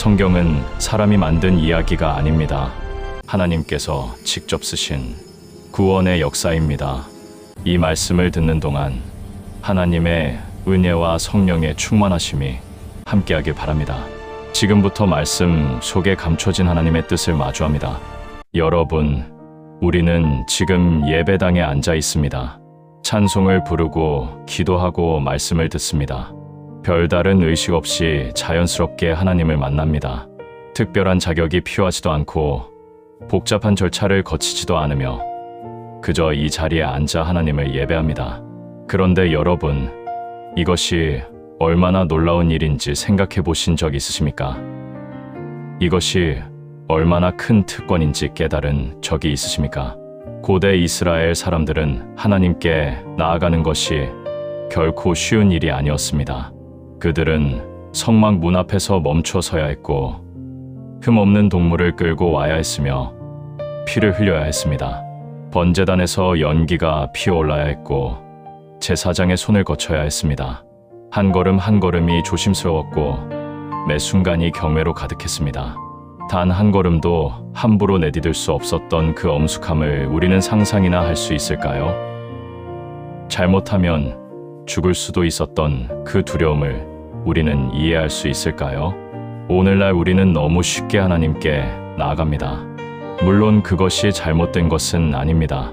성경은 사람이 만든 이야기가 아닙니다. 하나님께서 직접 쓰신 구원의 역사입니다. 이 말씀을 듣는 동안 하나님의 은혜와 성령의 충만하심이 함께하길 바랍니다. 지금부터 말씀 속에 감춰진 하나님의 뜻을 마주합니다. 여러분, 우리는 지금 예배당에 앉아 있습니다. 찬송을 부르고 기도하고 말씀을 듣습니다. 별다른 의식 없이 자연스럽게 하나님을 만납니다. 특별한 자격이 필요하지도 않고 복잡한 절차를 거치지도 않으며 그저 이 자리에 앉아 하나님을 예배합니다. 그런데 여러분, 이것이 얼마나 놀라운 일인지 생각해 보신 적 있으십니까? 이것이 얼마나 큰 특권인지 깨달은 적이 있으십니까? 고대 이스라엘 사람들은 하나님께 나아가는 것이 결코 쉬운 일이 아니었습니다. 그들은 성막 문 앞에서 멈춰 서야 했고 흠없는 동물을 끌고 와야 했으며 피를 흘려야 했습니다. 번제단에서 연기가 피어올라야 했고 제사장의 손을 거쳐야 했습니다. 한 걸음 한 걸음이 조심스러웠고 매 순간이 경외로 가득했습니다. 단 한 걸음도 함부로 내디딜 수 없었던 그 엄숙함을 우리는 상상이나 할 수 있을까요? 잘못하면 죽을 수도 있었던 그 두려움을 우리는 이해할 수 있을까요? 오늘날 우리는 너무 쉽게 하나님께 나아갑니다. 물론 그것이 잘못된 것은 아닙니다.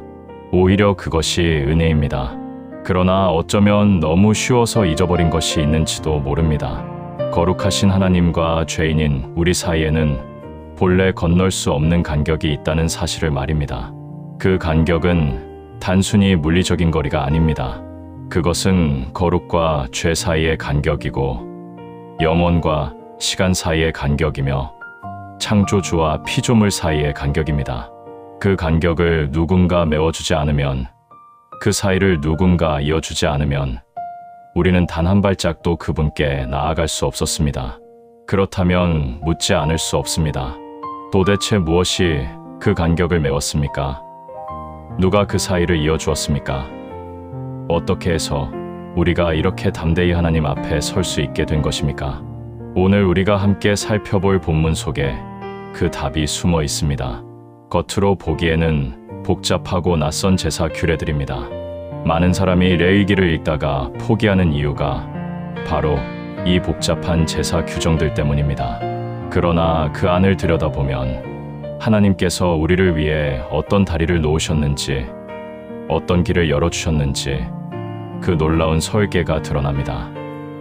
오히려 그것이 은혜입니다. 그러나 어쩌면 너무 쉬워서 잊어버린 것이 있는지도 모릅니다. 거룩하신 하나님과 죄인인 우리 사이에는 본래 건널 수 없는 간격이 있다는 사실을 말입니다. 그 간격은 단순히 물리적인 거리가 아닙니다. 그것은 거룩과 죄 사이의 간격이고 영혼과 시간 사이의 간격이며 창조주와 피조물 사이의 간격입니다. 그 간격을 누군가 메워주지 않으면, 그 사이를 누군가 이어주지 않으면 우리는 단 한 발짝도 그분께 나아갈 수 없었습니다. 그렇다면 묻지 않을 수 없습니다. 도대체 무엇이 그 간격을 메웠습니까? 누가 그 사이를 이어주었습니까? 어떻게 해서 우리가 이렇게 담대히 하나님 앞에 설 수 있게 된 것입니까? 오늘 우리가 함께 살펴볼 본문 속에 그 답이 숨어 있습니다. 겉으로 보기에는 복잡하고 낯선 제사 규례들입니다. 많은 사람이 레위기를 읽다가 포기하는 이유가 바로 이 복잡한 제사 규정들 때문입니다. 그러나 그 안을 들여다보면 하나님께서 우리를 위해 어떤 다리를 놓으셨는지, 어떤 길을 열어주셨는지 그 놀라운 설계가 드러납니다.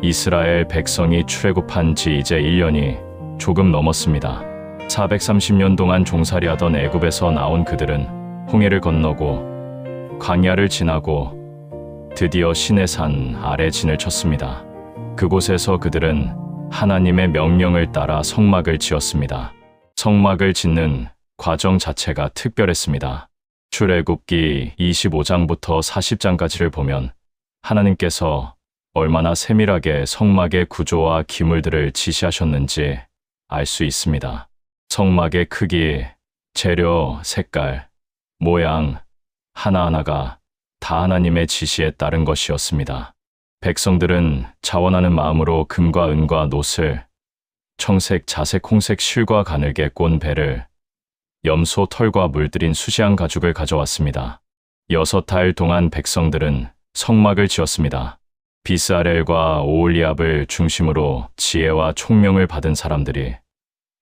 이스라엘 백성이 출애굽한 지 이제 1년이 조금 넘었습니다. 430년 동안 종살이하던 애굽에서 나온 그들은 홍해를 건너고 광야를 지나고 드디어 시내산 아래 진을 쳤습니다. 그곳에서 그들은 하나님의 명령을 따라 성막을 지었습니다. 성막을 짓는 과정 자체가 특별했습니다. 출애굽기 25장부터 40장까지를 보면 하나님께서 얼마나 세밀하게 성막의 구조와 기물들을 지시하셨는지 알 수 있습니다. 성막의 크기, 재료, 색깔, 모양 하나하나가 다 하나님의 지시에 따른 것이었습니다. 백성들은 자원하는 마음으로 금과 은과 놋을, 청색, 자색, 홍색 실과 가늘게 꼰 배를, 염소 털과 물들인 수시한 가죽을 가져왔습니다. 6달 동안 백성들은 성막을 지었습니다. 비스아렐과 오홀리압을 중심으로 지혜와 총명을 받은 사람들이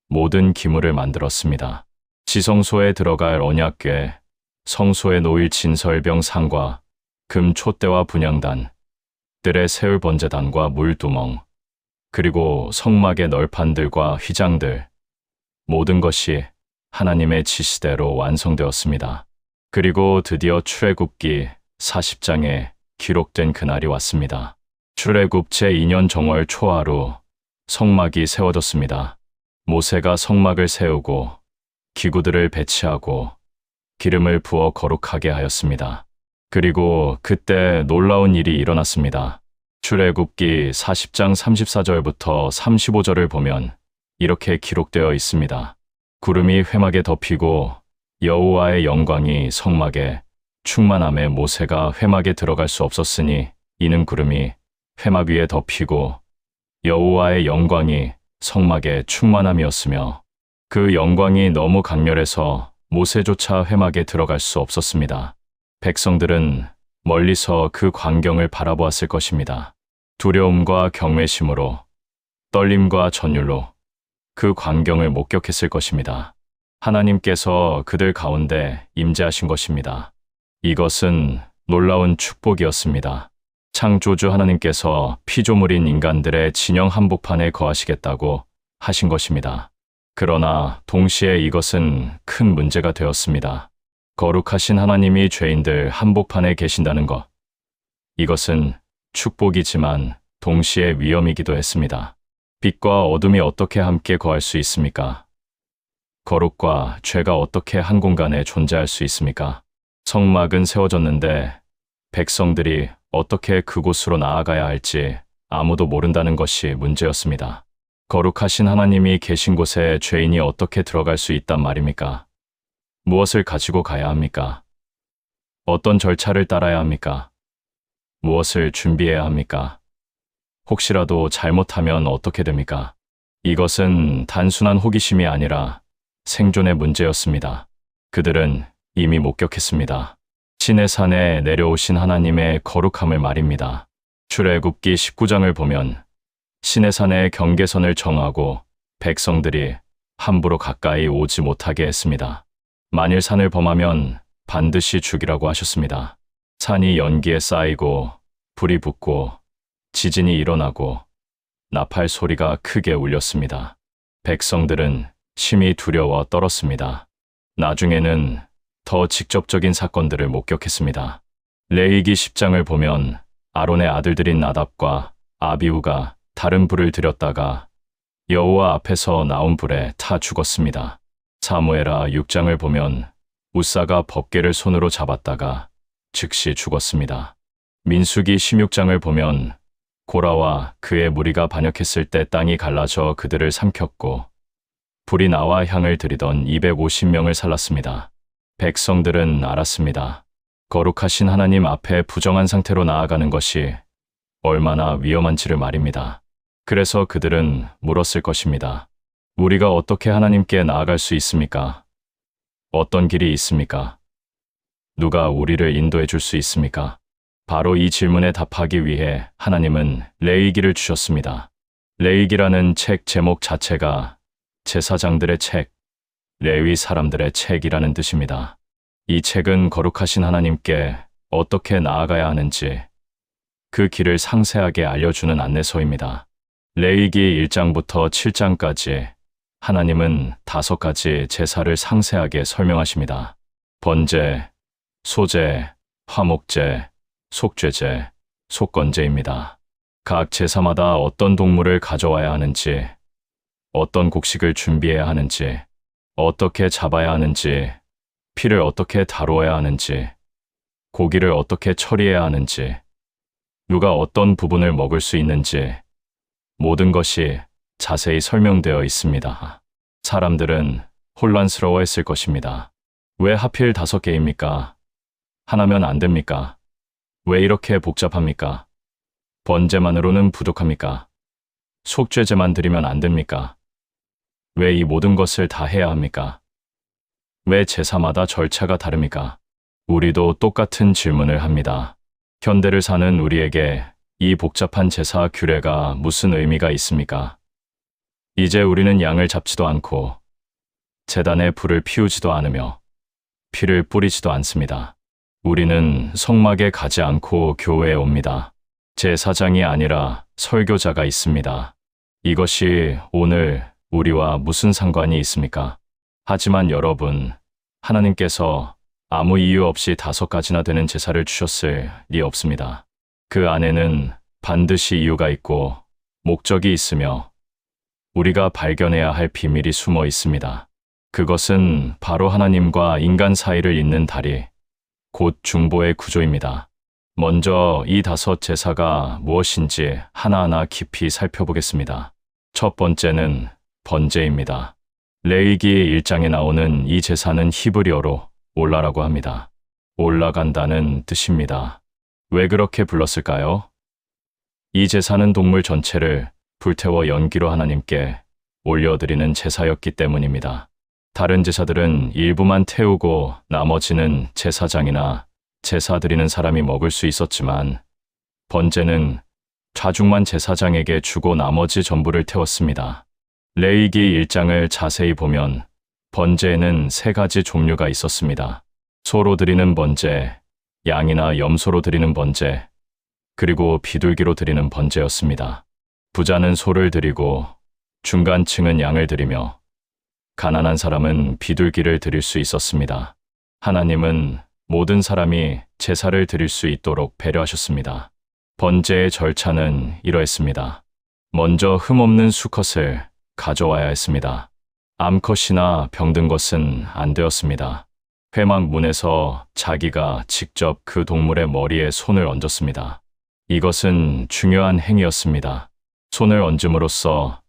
모든 기물을 만들었습니다. 지성소에 들어갈 언약궤, 성소에 놓일 진설병 상과 금 촛대와 분향단, 뜰에 세울 번제단과 물두멍, 그리고 성막의 널판들과 휘장들, 모든 것이 하나님의 지시대로 완성되었습니다. 그리고 드디어 출애굽기 40장에 기록된 그날이 왔습니다. 출애굽 제2년 정월 초하루 성막이 세워졌습니다. 모세가 성막을 세우고 기구들을 배치하고 기름을 부어 거룩하게 하였습니다. 그리고 그때 놀라운 일이 일어났습니다. 출애굽기 40장 34절부터 35절을 보면 이렇게 기록되어 있습니다. 구름이 회막에 덮이고 여호와의 영광이 성막에 충만함에 모세가 회막에 들어갈 수 없었으니 이는 구름이 회막 위에 덮이고 여호와의 영광이 성막의 충만함이었으며 그 영광이 너무 강렬해서 모세조차 회막에 들어갈 수 없었습니다. 백성들은 멀리서 그 광경을 바라보았을 것입니다. 두려움과 경외심으로, 떨림과 전율로 그 광경을 목격했을 것입니다. 하나님께서 그들 가운데 임재하신 것입니다. 이것은 놀라운 축복이었습니다. 창조주 하나님께서 피조물인 인간들의 진영 한복판에 거하시겠다고 하신 것입니다. 그러나 동시에 이것은 큰 문제가 되었습니다. 거룩하신 하나님이 죄인들 한복판에 계신다는 것. 이것은 축복이지만 동시에 위험이기도 했습니다. 빛과 어둠이 어떻게 함께 거할 수 있습니까? 거룩과 죄가 어떻게 한 공간에 존재할 수 있습니까? 성막은 세워졌는데 백성들이 어떻게 그곳으로 나아가야 할지 아무도 모른다는 것이 문제였습니다. 거룩하신 하나님이 계신 곳에 죄인이 어떻게 들어갈 수 있단 말입니까? 무엇을 가지고 가야 합니까? 어떤 절차를 따라야 합니까? 무엇을 준비해야 합니까? 혹시라도 잘못하면 어떻게 됩니까? 이것은 단순한 호기심이 아니라 생존의 문제였습니다. 그들은 이미 목격했습니다. 신의 산에 내려오신 하나님의 거룩함을 말입니다. 출애굽기 19장을 보면 신의 산에 경계선을 정하고 백성들이 함부로 가까이 오지 못하게 했습니다. 만일 산을 범하면 반드시 죽이라고 하셨습니다. 산이 연기에 쌓이고 불이 붙고 지진이 일어나고 나팔 소리가 크게 울렸습니다. 백성들은 심히 두려워 떨었습니다. 나중에는 더 직접적인 사건들을 목격했습니다. 레위기 10장을 보면 아론의 아들들인 나답과 아비후가 다른 불을 들였다가 여호와 앞에서 나온 불에 타 죽었습니다. 사무엘하 6장을 보면 우사가 법궤를 손으로 잡았다가 즉시 죽었습니다. 민수기 16장을 보면 고라와 그의 무리가 반역했을 때 땅이 갈라져 그들을 삼켰고 불이 나와 향을 들이던 250명을 살랐습니다. 백성들은 알았습니다. 거룩하신 하나님 앞에 부정한 상태로 나아가는 것이 얼마나 위험한지를 말입니다. 그래서 그들은 물었을 것입니다. 우리가 어떻게 하나님께 나아갈 수 있습니까? 어떤 길이 있습니까? 누가 우리를 인도해 줄 수 있습니까? 바로 이 질문에 답하기 위해 하나님은 레위기를 주셨습니다. 레위기라는 책 제목 자체가 제사장들의 책, 레위 사람들의 책이라는 뜻입니다. 이 책은 거룩하신 하나님께 어떻게 나아가야 하는지 그 길을 상세하게 알려주는 안내서입니다. 레위기 1장부터 7장까지 하나님은 5가지 제사를 상세하게 설명하십니다. 번제, 소제, 화목제, 속죄제, 속건제입니다. 각 제사마다 어떤 동물을 가져와야 하는지, 어떤 곡식을 준비해야 하는지, 어떻게 잡아야 하는지, 피를 어떻게 다루어야 하는지, 고기를 어떻게 처리해야 하는지, 누가 어떤 부분을 먹을 수 있는지 모든 것이 자세히 설명되어 있습니다. 사람들은 혼란스러워했을 것입니다. 왜 하필 5개입니까? 하나면 안 됩니까? 왜 이렇게 복잡합니까? 번제만으로는 부족합니까? 속죄제만 드리면 안 됩니까? 왜 이 모든 것을 다 해야 합니까? 왜 제사마다 절차가 다릅니까? 우리도 똑같은 질문을 합니다. 현대를 사는 우리에게 이 복잡한 제사 규례가 무슨 의미가 있습니까? 이제 우리는 양을 잡지도 않고 제단에 불을 피우지도 않으며 피를 뿌리지도 않습니다. 우리는 성막에 가지 않고 교회에 옵니다. 제사장이 아니라 설교자가 있습니다. 이것이 오늘 우리와 무슨 상관이 있습니까? 하지만 여러분, 하나님께서 아무 이유 없이 5가지나 되는 제사를 주셨을 리 없습니다. 그 안에는 반드시 이유가 있고 목적이 있으며 우리가 발견해야 할 비밀이 숨어 있습니다. 그것은 바로 하나님과 인간 사이를 잇는 다리, 곧 중보의 구조입니다. 먼저 이 5 제사가 무엇인지 하나하나 깊이 살펴보겠습니다. 첫 번째는 번제입니다. 레위기 1장에 나오는 이 제사는 히브리어로 올라라고 합니다. 올라간다는 뜻입니다. 왜 그렇게 불렀을까요? 이 제사는 동물 전체를 불태워 연기로 하나님께 올려드리는 제사였기 때문입니다. 다른 제사들은 일부만 태우고 나머지는 제사장이나 제사 드리는 사람이 먹을 수 있었지만 번제는 좌중만 제사장에게 주고 나머지 전부를 태웠습니다. 레위기 1장을 자세히 보면 번제에는 3가지 종류가 있었습니다. 소로 드리는 번제, 양이나 염소로 드리는 번제, 그리고 비둘기로 드리는 번제였습니다. 부자는 소를 드리고 중간층은 양을 드리며 가난한 사람은 비둘기를 드릴 수 있었습니다. 하나님은 모든 사람이 제사를 드릴 수 있도록 배려하셨습니다. 번제의 절차는 이러했습니다. 먼저 흠없는 수컷을 가져와야 했습니다. 암컷이나 병든 것은 안 되었습니다. 회막문에서 자기가 직접 그 동물의 머리에 손을 얹었습니다. 이것은 중요한 행위였습니다. 손을 얹음으로써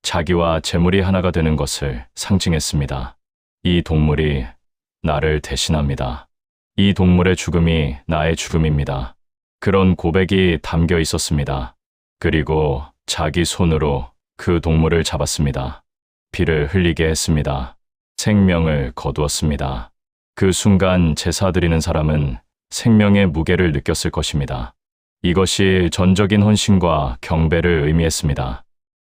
자기와 재물이 하나가 되는 것을 상징했습니다. 이 동물이 나를 대신합니다. 이 동물의 죽음이 나의 죽음입니다. 그런 고백이 담겨 있었습니다. 그리고 자기 손으로 그 동물을 잡았습니다. 피를 흘리게 했습니다. 생명을 거두었습니다. 그 순간 제사 드리는 사람은 생명의 무게를 느꼈을 것입니다. 이것이 전적인 헌신과 경배를 의미했습니다.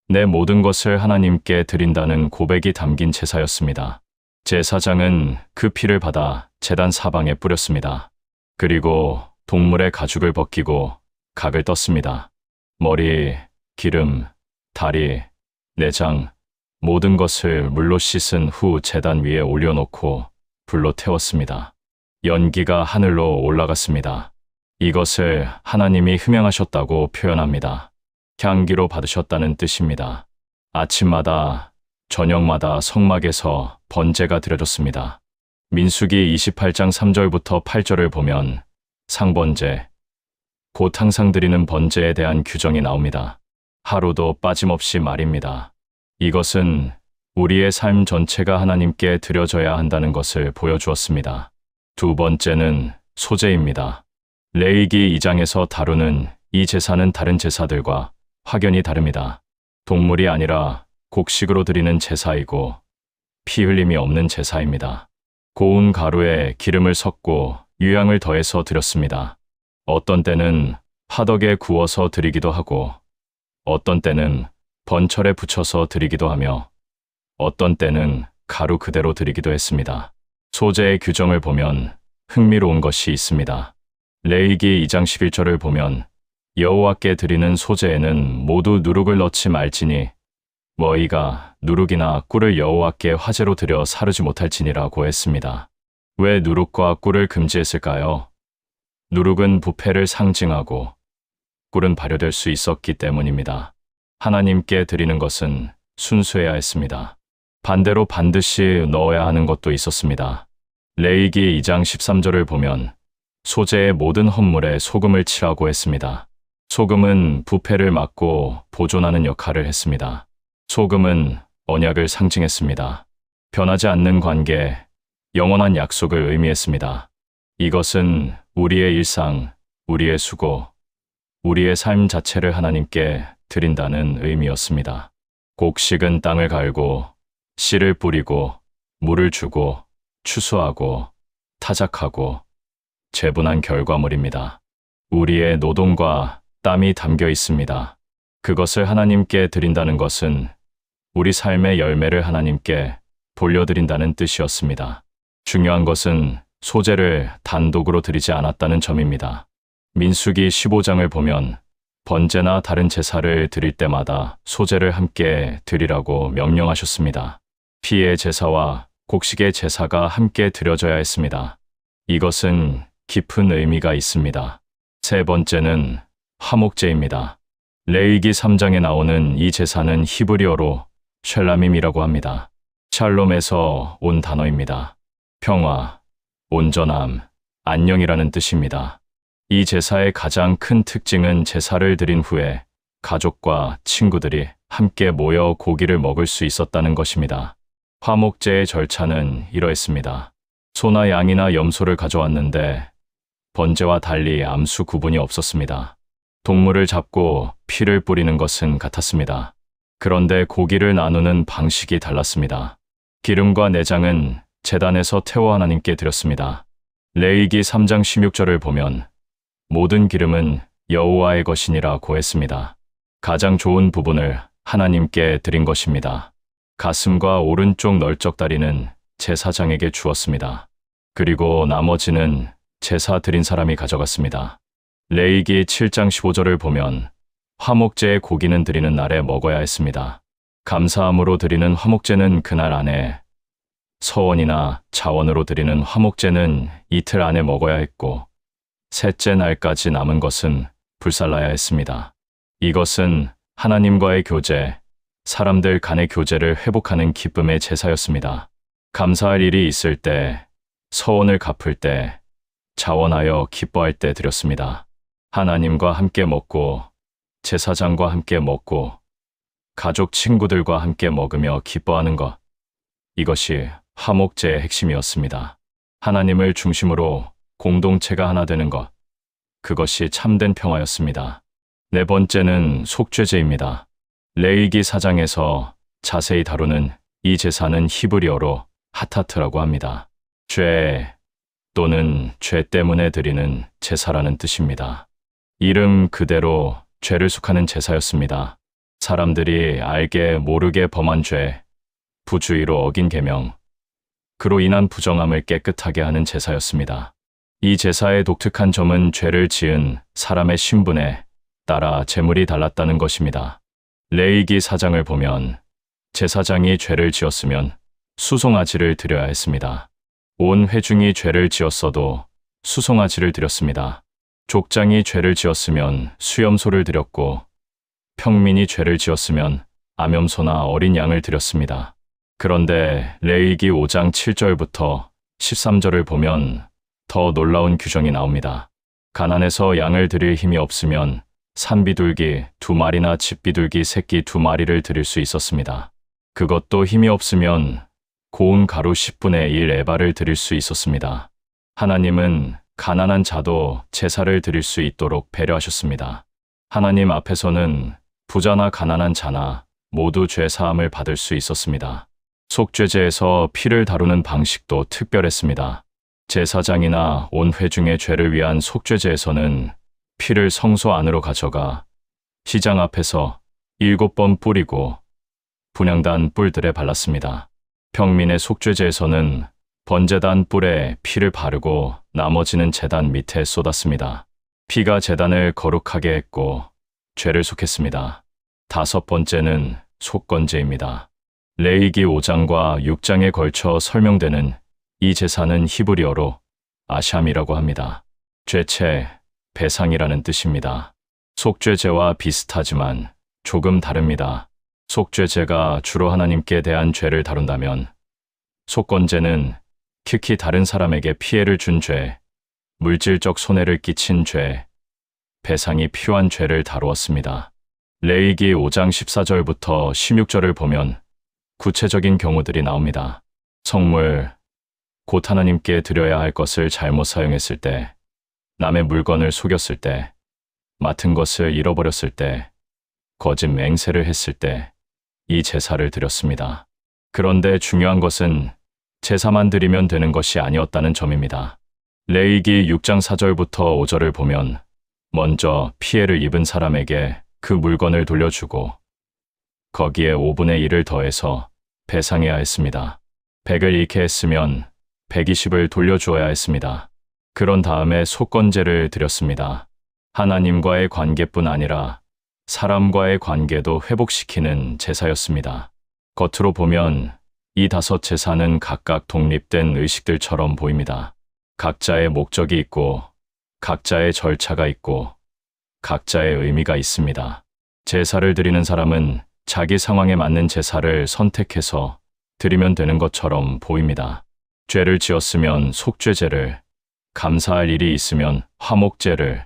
내 모든 것을 하나님께 드린다는 고백이 담긴 제사였습니다. 제사장은 그 피를 받아 제단 사방에 뿌렸습니다. 그리고 동물의 가죽을 벗기고 각을 떴습니다. 머리, 기름, 다리, 내장, 모든 것을 물로 씻은 후 제단 위에 올려놓고 불로 태웠습니다. 연기가 하늘로 올라갔습니다. 이것을 하나님이 흠양하셨다고 표현합니다. 향기로 받으셨다는 뜻입니다. 아침마다, 저녁마다 성막에서 번제가 드려졌습니다. 민수기 28장 3절부터 8절을 보면 상번제, 곧 항상 드리는 번제에 대한 규정이 나옵니다. 하루도 빠짐없이 말입니다. 이것은 우리의 삶 전체가 하나님께 드려져야 한다는 것을 보여주었습니다. 두 번째는 소제입니다. 레위기 2장에서 다루는 이 제사는 다른 제사들과 확연히 다릅니다. 동물이 아니라 곡식으로 드리는 제사이고 피 흘림이 없는 제사입니다. 고운 가루에 기름을 섞고 유향을 더해서 드렸습니다. 어떤 때는 화덕에 구워서 드리기도 하고 어떤 때는 번철에 붙여서 드리기도 하며 어떤 때는 가루 그대로 드리기도 했습니다. 소제의 규정을 보면 흥미로운 것이 있습니다. 레위기 2장 11절을 보면 여호와께 드리는 소제에는 모두 누룩을 넣지 말지니 너희가 누룩이나 꿀을 여호와께 화제로 드려 사르지 못할지니라고 했습니다. 왜 누룩과 꿀을 금지했을까요? 누룩은 부패를 상징하고 꿀은 발효될 수 있었기 때문입니다. 하나님께 드리는 것은 순수해야 했습니다. 반대로 반드시 넣어야 하는 것도 있었습니다. 레위기 2장 13절을 보면 소제의 모든 헌물에 소금을 칠하고 했습니다. 소금은 부패를 막고 보존하는 역할을 했습니다. 소금은 언약을 상징했습니다. 변하지 않는 관계, 영원한 약속을 의미했습니다. 이것은 우리의 일상, 우리의 수고, 우리의 삶 자체를 하나님께 드린다는 의미였습니다. 곡식은 땅을 갈고 씨를 뿌리고 물을 주고 추수하고 타작하고 재분한 결과물입니다. 우리의 노동과 땀이 담겨 있습니다. 그것을 하나님께 드린다는 것은 우리 삶의 열매를 하나님께 돌려드린다는 뜻이었습니다. 중요한 것은 소제를 단독으로 드리지 않았다는 점입니다. 민수기 15장을 보면 번제나 다른 제사를 드릴 때마다 소제를 함께 드리라고 명령하셨습니다. 피의 제사와 곡식의 제사가 함께 드려져야 했습니다. 이것은 깊은 의미가 있습니다. 세 번째는 화목제입니다. 레위기 3장에 나오는 이 제사는 히브리어로 샬람임이라고 합니다. 샬롬에서 온 단어입니다. 평화, 온전함, 안녕이라는 뜻입니다. 이 제사의 가장 큰 특징은 제사를 드린 후에 가족과 친구들이 함께 모여 고기를 먹을 수 있었다는 것입니다. 화목제의 절차는 이러했습니다. 소나 양이나 염소를 가져왔는데 번제와 달리 암수 구분이 없었습니다. 동물을 잡고 피를 뿌리는 것은 같았습니다. 그런데 고기를 나누는 방식이 달랐습니다. 기름과 내장은 제단에서 태워 하나님께 드렸습니다. 레위기 3장 16절을 보면 모든 기름은 여호와의 것이니라 고했습니다. 가장 좋은 부분을 하나님께 드린 것입니다. 가슴과 오른쪽 널쩍 다리는 제사장에게 주었습니다. 그리고 나머지는 제사 드린 사람이 가져갔습니다. 레위기 7장 15절을 보면 화목제의 고기는 드리는 날에 먹어야 했습니다. 감사함으로 드리는 화목제는 그날 안에, 서원이나 자원으로 드리는 화목제는 이틀 안에 먹어야 했고 셋째 날까지 남은 것은 불살라야 했습니다. 이것은 하나님과의 교제, 사람들 간의 교제를 회복하는 기쁨의 제사였습니다. 감사할 일이 있을 때, 서원을 갚을 때, 자원하여 기뻐할 때 드렸습니다. 하나님과 함께 먹고, 제사장과 함께 먹고, 가족 친구들과 함께 먹으며 기뻐하는 것. 이것이 화목제의 핵심이었습니다. 하나님을 중심으로 공동체가 하나 되는 것. 그것이 참된 평화였습니다. 네 번째는 속죄제입니다. 레위기 4장에서 자세히 다루는 이 제사는 히브리어로 하타트라고 합니다. 죄 또는 죄 때문에 드리는 제사라는 뜻입니다. 이름 그대로 죄를 속하는 제사였습니다. 사람들이 알게 모르게 범한 죄, 부주의로 어긴 계명, 그로 인한 부정함을 깨끗하게 하는 제사였습니다. 이 제사의 독특한 점은 죄를 지은 사람의 신분에 따라 제물이 달랐다는 것입니다. 레위기 4장을 보면 제사장이 죄를 지었으면 수송아지를 드려야 했습니다. 온 회중이 죄를 지었어도 수송아지를 드렸습니다. 족장이 죄를 지었으면 수염소를 드렸고 평민이 죄를 지었으면 암염소나 어린 양을 드렸습니다. 그런데 레위기 5장 7절부터 13절을 보면 더 놀라운 규정이 나옵니다. 가난해서 양을 드릴 힘이 없으면 산비둘기 2마리나 집비둘기 새끼 2마리를 드릴 수 있었습니다. 그것도 힘이 없으면 고운 가루 10분의 1 에바를 드릴 수 있었습니다. 하나님은 가난한 자도 제사를 드릴 수 있도록 배려하셨습니다. 하나님 앞에서는 부자나 가난한 자나 모두 죄 사함을 받을 수 있었습니다. 속죄제에서 피를 다루는 방식도 특별했습니다. 제사장이나 온 회중의 죄를 위한 속죄제에서는 피를 성소 안으로 가져가 시장 앞에서 7번 뿌리고 분향단 뿔들에 발랐습니다. 평민의 속죄제에서는 번제단 뿔에 피를 바르고 나머지는 제단 밑에 쏟았습니다. 피가 제단을 거룩하게 했고 죄를 속했습니다. 다섯 번째는 속건제입니다. 레위기 5장과 6장에 걸쳐 설명되는 이 제사는 히브리어로 아샴이라고 합니다. 죄체, 배상이라는 뜻입니다. 속죄제와 비슷하지만 조금 다릅니다. 속죄제가 주로 하나님께 대한 죄를 다룬다면 속건제는 특히 다른 사람에게 피해를 준 죄, 물질적 손해를 끼친 죄, 배상이 필요한 죄를 다루었습니다. 레위기 5장 14절부터 16절을 보면 구체적인 경우들이 나옵니다. 성물, 곧 하나님께 드려야 할 것을 잘못 사용했을 때, 남의 물건을 속였을 때, 맡은 것을 잃어버렸을 때, 거짓 맹세를 했을 때, 이 제사를 드렸습니다. 그런데 중요한 것은 제사만 드리면 되는 것이 아니었다는 점입니다. 레위기 6장 4절부터 5절을 보면 먼저 피해를 입은 사람에게 그 물건을 돌려주고 거기에 5분의 1을 더해서 배상해야 했습니다. 100을 잃게 했으면 120을 돌려주어야 했습니다. 그런 다음에 속건제를 드렸습니다. 하나님과의 관계뿐 아니라 사람과의 관계도 회복시키는 제사였습니다. 겉으로 보면 이 5 제사는 각각 독립된 의식들처럼 보입니다. 각자의 목적이 있고 각자의 절차가 있고 각자의 의미가 있습니다. 제사를 드리는 사람은 자기 상황에 맞는 제사를 선택해서 드리면 되는 것처럼 보입니다. 죄를 지었으면 속죄제를, 감사할 일이 있으면 화목제를,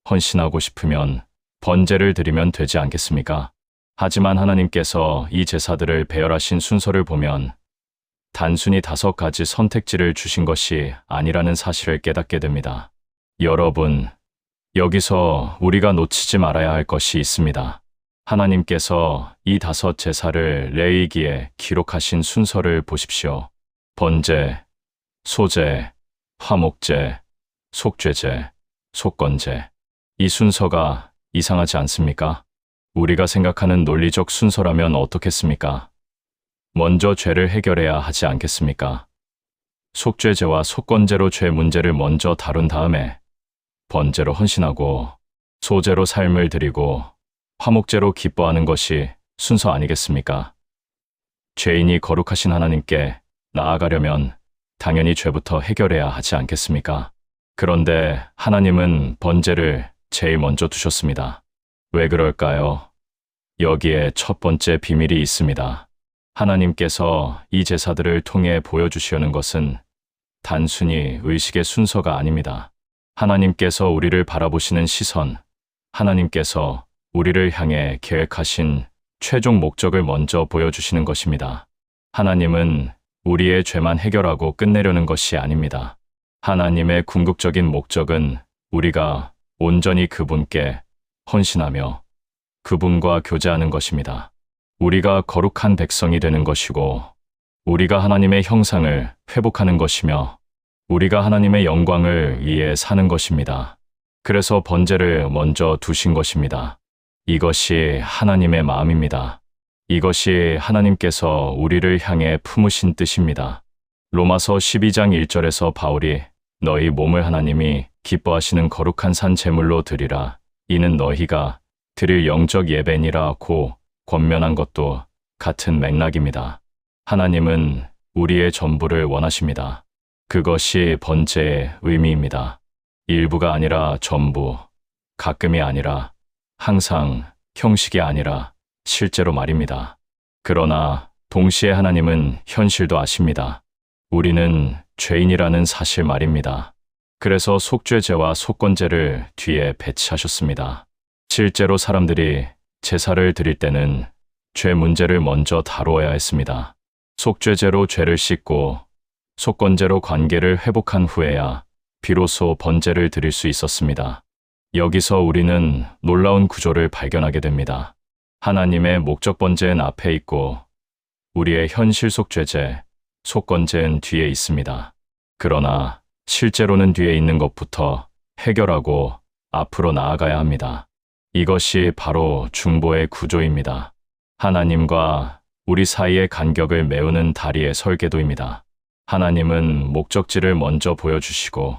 헌신하고 싶으면 번제를 드리면 되지 않겠습니까? 하지만 하나님께서 이 제사들을 배열하신 순서를 보면 단순히 5가지 선택지를 주신 것이 아니라는 사실을 깨닫게 됩니다. 여러분, 여기서 우리가 놓치지 말아야 할 것이 있습니다. 하나님께서 이 5제사를 레위기에 기록하신 순서를 보십시오. 번제, 소제, 화목제, 속죄제, 속건제. 이 순서가 이상하지 않습니까? 우리가 생각하는 논리적 순서라면 어떻겠습니까? 먼저 죄를 해결해야 하지 않겠습니까? 속죄제와 속건제로 죄 문제를 먼저 다룬 다음에 번제로 헌신하고 소제로 삶을 드리고 화목제로 기뻐하는 것이 순서 아니겠습니까? 죄인이 거룩하신 하나님께 나아가려면 당연히 죄부터 해결해야 하지 않겠습니까? 그런데 하나님은 번제를 제일 먼저 두셨습니다. 왜 그럴까요? 여기에 첫 번째 비밀이 있습니다. 하나님께서 이 제사들을 통해 보여주시려는 것은 단순히 의식의 순서가 아닙니다. 하나님께서 우리를 바라보시는 시선, 하나님께서 우리를 향해 계획하신 최종 목적을 먼저 보여주시는 것입니다. 하나님은 우리의 죄만 해결하고 끝내려는 것이 아닙니다. 하나님의 궁극적인 목적은 우리가 온전히 그분께 헌신하며 그분과 교제하는 것입니다. 우리가 거룩한 백성이 되는 것이고, 우리가 하나님의 형상을 회복하는 것이며, 우리가 하나님의 영광을 위해 사는 것입니다. 그래서 번제를 먼저 두신 것입니다. 이것이 하나님의 마음입니다. 이것이 하나님께서 우리를 향해 품으신 뜻입니다. 로마서 12장 1절에서 바울이 너희 몸을 하나님이 기뻐하시는 거룩한 산 제물로 드리라. 이는 너희가 드릴 영적 예배니라고 권면한 것도 같은 맥락입니다. 하나님은 우리의 전부를 원하십니다. 그것이 번제의 의미입니다. 일부가 아니라 전부, 가끔이 아니라 항상, 형식이 아니라 실제로 말입니다. 그러나 동시에 하나님은 현실도 아십니다. 우리는 죄인이라는 사실 말입니다. 그래서 속죄제와 속건제를 뒤에 배치하셨습니다. 실제로 사람들이 제사를 드릴 때는 죄 문제를 먼저 다루어야 했습니다. 속죄제로 죄를 씻고 속건제로 관계를 회복한 후에야 비로소 번제를 드릴 수 있었습니다. 여기서 우리는 놀라운 구조를 발견하게 됩니다. 하나님의 목적 번제는 앞에 있고 우리의 현실 속죄제, 속건제는 뒤에 있습니다. 그러나 실제로는 뒤에 있는 것부터 해결하고 앞으로 나아가야 합니다. 이것이 바로 중보의 구조입니다. 하나님과 우리 사이의 간격을 메우는 다리의 설계도입니다. 하나님은 목적지를 먼저 보여주시고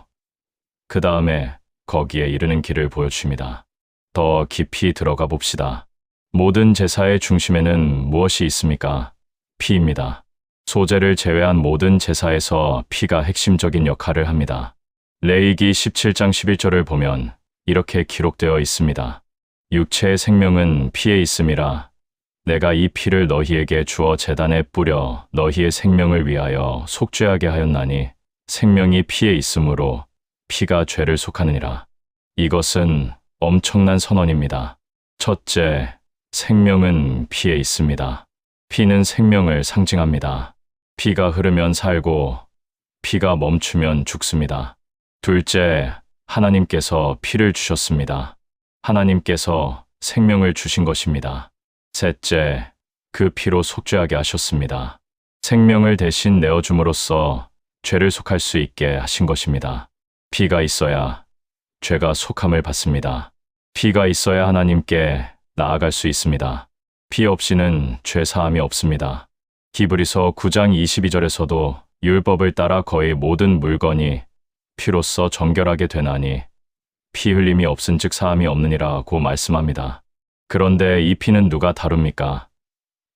그 다음에 거기에 이르는 길을 보여주십니다. 더 깊이 들어가 봅시다. 모든 제사의 중심에는 무엇이 있습니까? 피입니다. 소제를 제외한 모든 제사에서 피가 핵심적인 역할을 합니다. 레위기 17장 11절을 보면 이렇게 기록되어 있습니다. 육체의 생명은 피에 있음이라 내가 이 피를 너희에게 주어 제단에 뿌려 너희의 생명을 위하여 속죄하게 하였나니 생명이 피에 있으므로 피가 죄를 속하느니라. 이것은 엄청난 선언입니다. 첫째, 생명은 피에 있습니다. 피는 생명을 상징합니다. 피가 흐르면 살고 피가 멈추면 죽습니다. 둘째, 하나님께서 피를 주셨습니다. 하나님께서 생명을 주신 것입니다. 셋째, 그 피로 속죄하게 하셨습니다. 생명을 대신 내어줌으로써 죄를 속할 수 있게 하신 것입니다. 피가 있어야 죄가 속함을 받습니다. 피가 있어야 하나님께 나아갈 수 있습니다. 피 없이는 죄 사함이 없습니다. 히브리서 9장 22절에서도 율법을 따라 거의 모든 물건이 피로써 정결하게 되나니 피 흘림이 없은즉 사함이 없느니라고 말씀합니다. 그런데 이 피는 누가 다룹니까?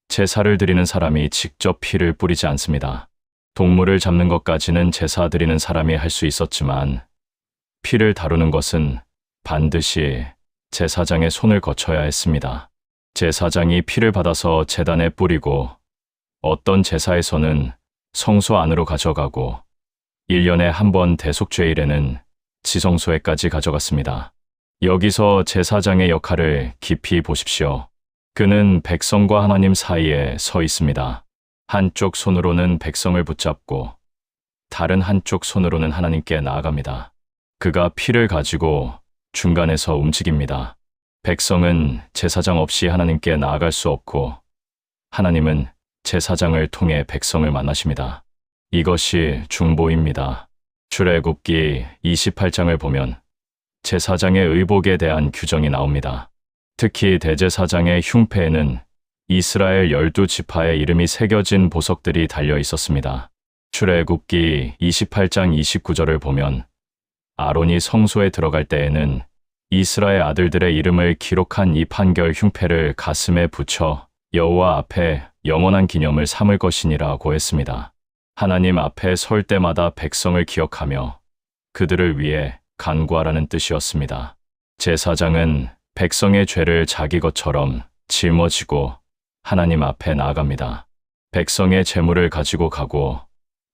제사를 드리는 사람이 직접 피를 뿌리지 않습니다. 동물을 잡는 것까지는 제사 드리는 사람이 할 수 있었지만 피를 다루는 것은 반드시 제사장의 손을 거쳐야 했습니다. 제사장이 피를 받아서 제단에 뿌리고 어떤 제사에서는 성소 안으로 가져가고 1년에 한 번 대속죄일에는 지성소에까지 가져갔습니다. 여기서 제사장의 역할을 깊이 보십시오. 그는 백성과 하나님 사이에 서 있습니다. 한쪽 손으로는 백성을 붙잡고 다른 한쪽 손으로는 하나님께 나아갑니다. 그가 피를 가지고 중간에서 움직입니다. 백성은 제사장 없이 하나님께 나아갈 수 없고 하나님은 제사장을 통해 백성을 만나십니다. 이것이 중보입니다. 출애굽기 28장을 보면 제사장의 의복에 대한 규정이 나옵니다. 특히 대제사장의 흉패에는 이스라엘 12지파의 이름이 새겨진 보석들이 달려 있었습니다. 출애굽기 28장 29절을 보면 아론이 성소에 들어갈 때에는 이스라엘 아들들의 이름을 기록한 이 판결 흉패를 가슴에 붙여 여호와 앞에 영원한 기념을 삼을 것이니라고 했습니다. 하나님 앞에 설 때마다 백성을 기억하며 그들을 위해 간구하라는 뜻이었습니다. 제사장은 백성의 죄를 자기 것처럼 짊어지고 하나님 앞에 나아갑니다. 백성의 재물을 가지고 가고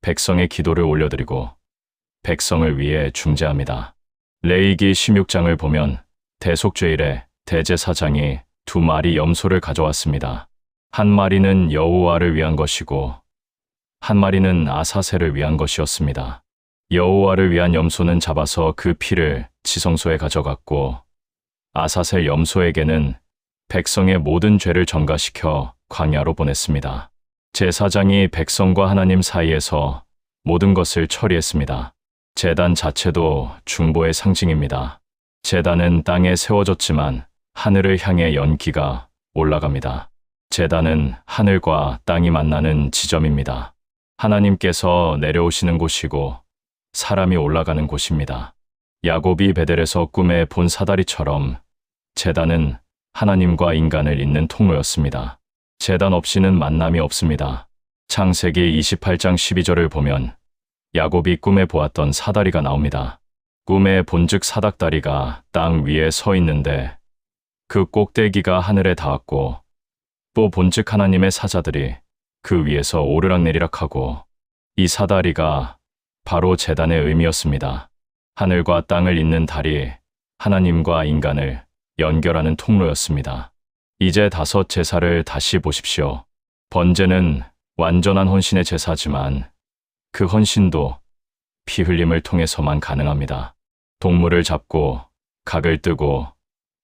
백성의 기도를 올려드리고 백성을 위해 중재합니다. 레위기 16장을 보면 대속죄일에 대제사장이 2마리 염소를 가져왔습니다. 한 마리는 여호와를 위한 것이고 한 마리는 아사셀을 위한 것이었습니다. 여호와를 위한 염소는 잡아서 그 피를 지성소에 가져갔고 아사셀 염소에게는 백성의 모든 죄를 전가시켜 광야로 보냈습니다. 제사장이 백성과 하나님 사이에서 모든 것을 처리했습니다. 제단 자체도 중보의 상징입니다. 제단은 땅에 세워졌지만 하늘을 향해 연기가 올라갑니다. 제단은 하늘과 땅이 만나는 지점입니다. 하나님께서 내려오시는 곳이고 사람이 올라가는 곳입니다. 야곱이 베델에서 꿈에 본 사다리처럼 제단은 하나님과 인간을 잇는 통로였습니다. 제단 없이는 만남이 없습니다. 창세기 28장 12절을 보면 야곱이 꿈에 보았던 사다리가 나옵니다. 꿈에 본즉 사닥다리가 땅 위에 서 있는데 그 꼭대기가 하늘에 닿았고 또 본즉 하나님의 사자들이 그 위에서 오르락내리락하고 이 사다리가 바로 제단의 의미였습니다. 하늘과 땅을 잇는 다리, 하나님과 인간을 연결하는 통로였습니다. 이제 5 제사를 다시 보십시오. 번제는 완전한 헌신의 제사지만 그 헌신도 피 흘림을 통해서만 가능합니다. 동물을 잡고 각을 뜨고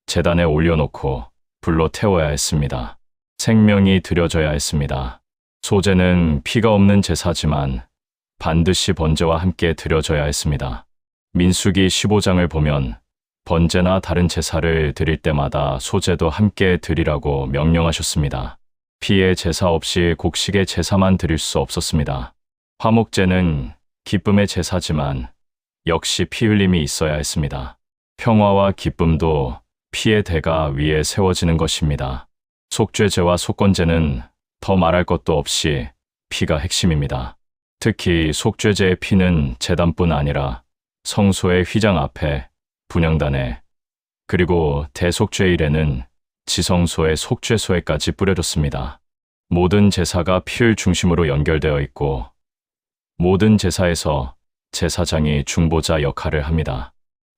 제단에 올려놓고 불로 태워야 했습니다. 생명이 드려져야 했습니다. 소제는 피가 없는 제사지만 반드시 번제와 함께 드려져야 했습니다. 민수기 15장을 보면 번제나 다른 제사를 드릴 때마다 소제도 함께 드리라고 명령하셨습니다. 피의 제사 없이 곡식의 제사만 드릴 수 없었습니다. 화목제는 기쁨의 제사지만 역시 피 흘림이 있어야 했습니다. 평화와 기쁨도 피의 대가 위에 세워지는 것입니다. 속죄제와 속건제는 더 말할 것도 없이 피가 핵심입니다. 특히 속죄제의 피는 제단뿐 아니라 성소의 휘장 앞에, 분향단에, 그리고 대속죄일에는 지성소의 속죄소에까지 뿌려졌습니다. 모든 제사가 피를 중심으로 연결되어 있고 모든 제사에서 제사장이 중보자 역할을 합니다.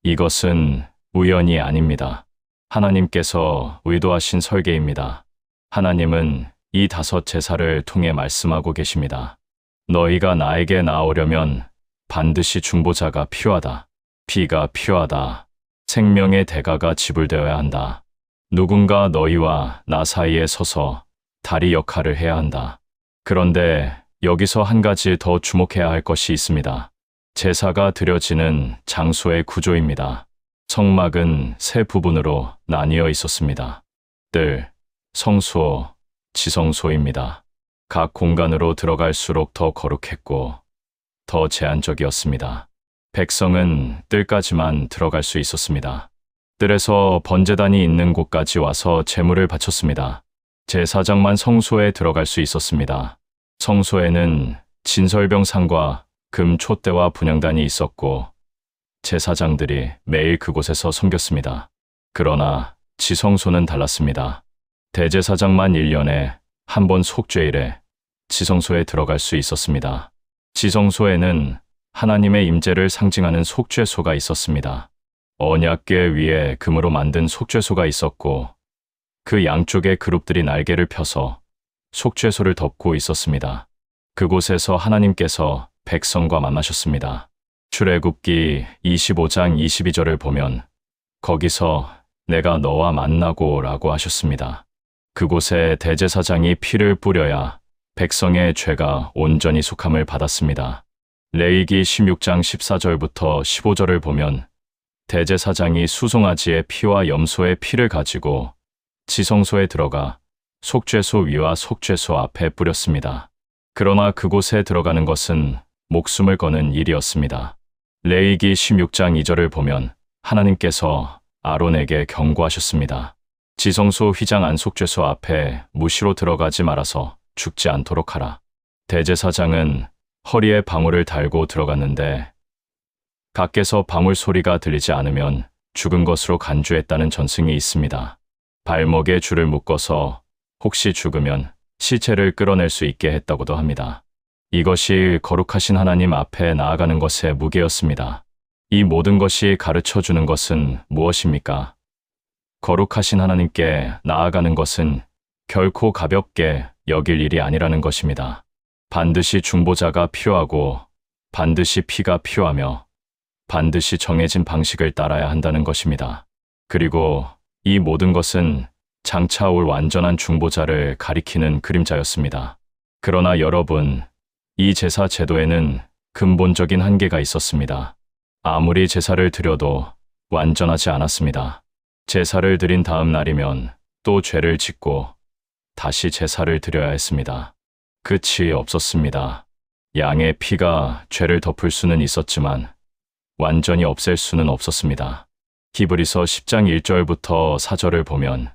이것은 우연이 아닙니다. 하나님께서 의도하신 설계입니다. 하나님은 이 5 제사를 통해 말씀하고 계십니다. 너희가 나에게 나아오려면 반드시 중보자가 필요하다. 피가 필요하다. 생명의 대가가 지불되어야 한다. 누군가 너희와 나 사이에 서서 다리 역할을 해야 한다. 그런데 여기서 한 가지 더 주목해야 할 것이 있습니다. 제사가 드려지는 장소의 구조입니다. 성막은 3 부분으로 나뉘어 있었습니다. 뜰, 성소, 지성소입니다. 각 공간으로 들어갈수록 더 거룩했고 더 제한적이었습니다. 백성은 뜰까지만 들어갈 수 있었습니다. 뜰에서 번제단이 있는 곳까지 와서 제물을 바쳤습니다. 제사장만 성소에 들어갈 수 있었습니다. 성소에는 진설병상과 금 촛대와 분향단이 있었고 제사장들이 매일 그곳에서 섬겼습니다. 그러나 지성소는 달랐습니다. 대제사장만 1년에 한 번 속죄일에 지성소에 들어갈 수 있었습니다. 지성소에는 하나님의 임재를 상징하는 속죄소가 있었습니다. 언약궤 위에 금으로 만든 속죄소가 있었고 그 양쪽에 그룹들이 날개를 펴서 속죄소를 덮고 있었습니다. 그곳에서 하나님께서 백성과 만나셨습니다. 출애굽기 25장 22절을 보면 거기서 내가 너와 만나고 라고 하셨습니다. 그곳에 대제사장이 피를 뿌려야 백성의 죄가 온전히 속함을 받았습니다. 레위기 16장 14절부터 15절을 보면 대제사장이 수송아지의 피와 염소의 피를 가지고 지성소에 들어가 속죄소 위와 속죄소 앞에 뿌렸습니다. 그러나 그곳에 들어가는 것은 목숨을 거는 일이었습니다. 레위기 16장 2절을 보면 하나님께서 아론에게 경고하셨습니다. 지성소 휘장 안속죄소 앞에 무시로 들어가지 말아서 죽지 않도록 하라. 대제사장은 허리에 방울을 달고 들어갔는데 밖에서 방울 소리가 들리지 않으면 죽은 것으로 간주했다는 전승이 있습니다. 발목에 줄을 묶어서 혹시 죽으면 시체를 끌어낼 수 있게 했다고도 합니다. 이것이 거룩하신 하나님 앞에 나아가는 것의 무게였습니다. 이 모든 것이 가르쳐 주는 것은 무엇입니까? 거룩하신 하나님께 나아가는 것은 결코 가볍게 여길 일이 아니라는 것입니다. 반드시 중보자가 필요하고 반드시 피가 필요하며 반드시 정해진 방식을 따라야 한다는 것입니다. 그리고 이 모든 것은 장차 올 완전한 중보자를 가리키는 그림자였습니다. 그러나 여러분, 이 제사 제도에는 근본적인 한계가 있었습니다. 아무리 제사를 드려도 완전하지 않았습니다. 제사를 드린 다음 날이면 또 죄를 짓고 다시 제사를 드려야 했습니다. 끝이 없었습니다. 양의 피가 죄를 덮을 수는 있었지만 완전히 없앨 수는 없었습니다. 히브리서 10장 1절부터 4절을 보면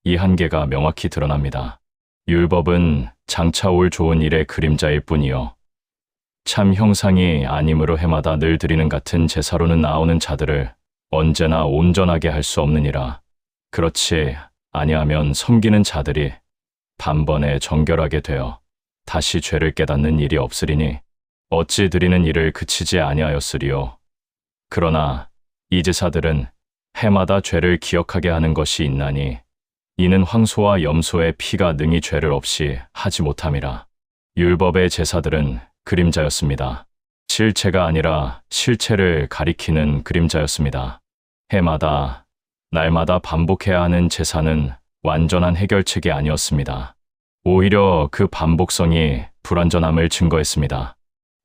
이 한계가 명확히 드러납니다. 율법은 장차 올 좋은 일의 그림자일 뿐이요 참 형상이 아님으로 해마다 늘 드리는 같은 제사로는 나오는 자들을 언제나 온전하게 할 수 없느니라. 그렇지 아니하면 섬기는 자들이 단번에 정결하게 되어 다시 죄를 깨닫는 일이 없으리니 어찌 드리는 일을 그치지 아니하였으리요. 그러나 이 제사들은 해마다 죄를 기억하게 하는 것이 있나니 이는 황소와 염소의 피가 능히 죄를 없이 하지 못함이라. 율법의 제사들은 그림자였습니다. 실체가 아니라 실체를 가리키는 그림자였습니다. 해마다, 날마다 반복해야 하는 제사는 완전한 해결책이 아니었습니다. 오히려 그 반복성이 불완전함을 증거했습니다.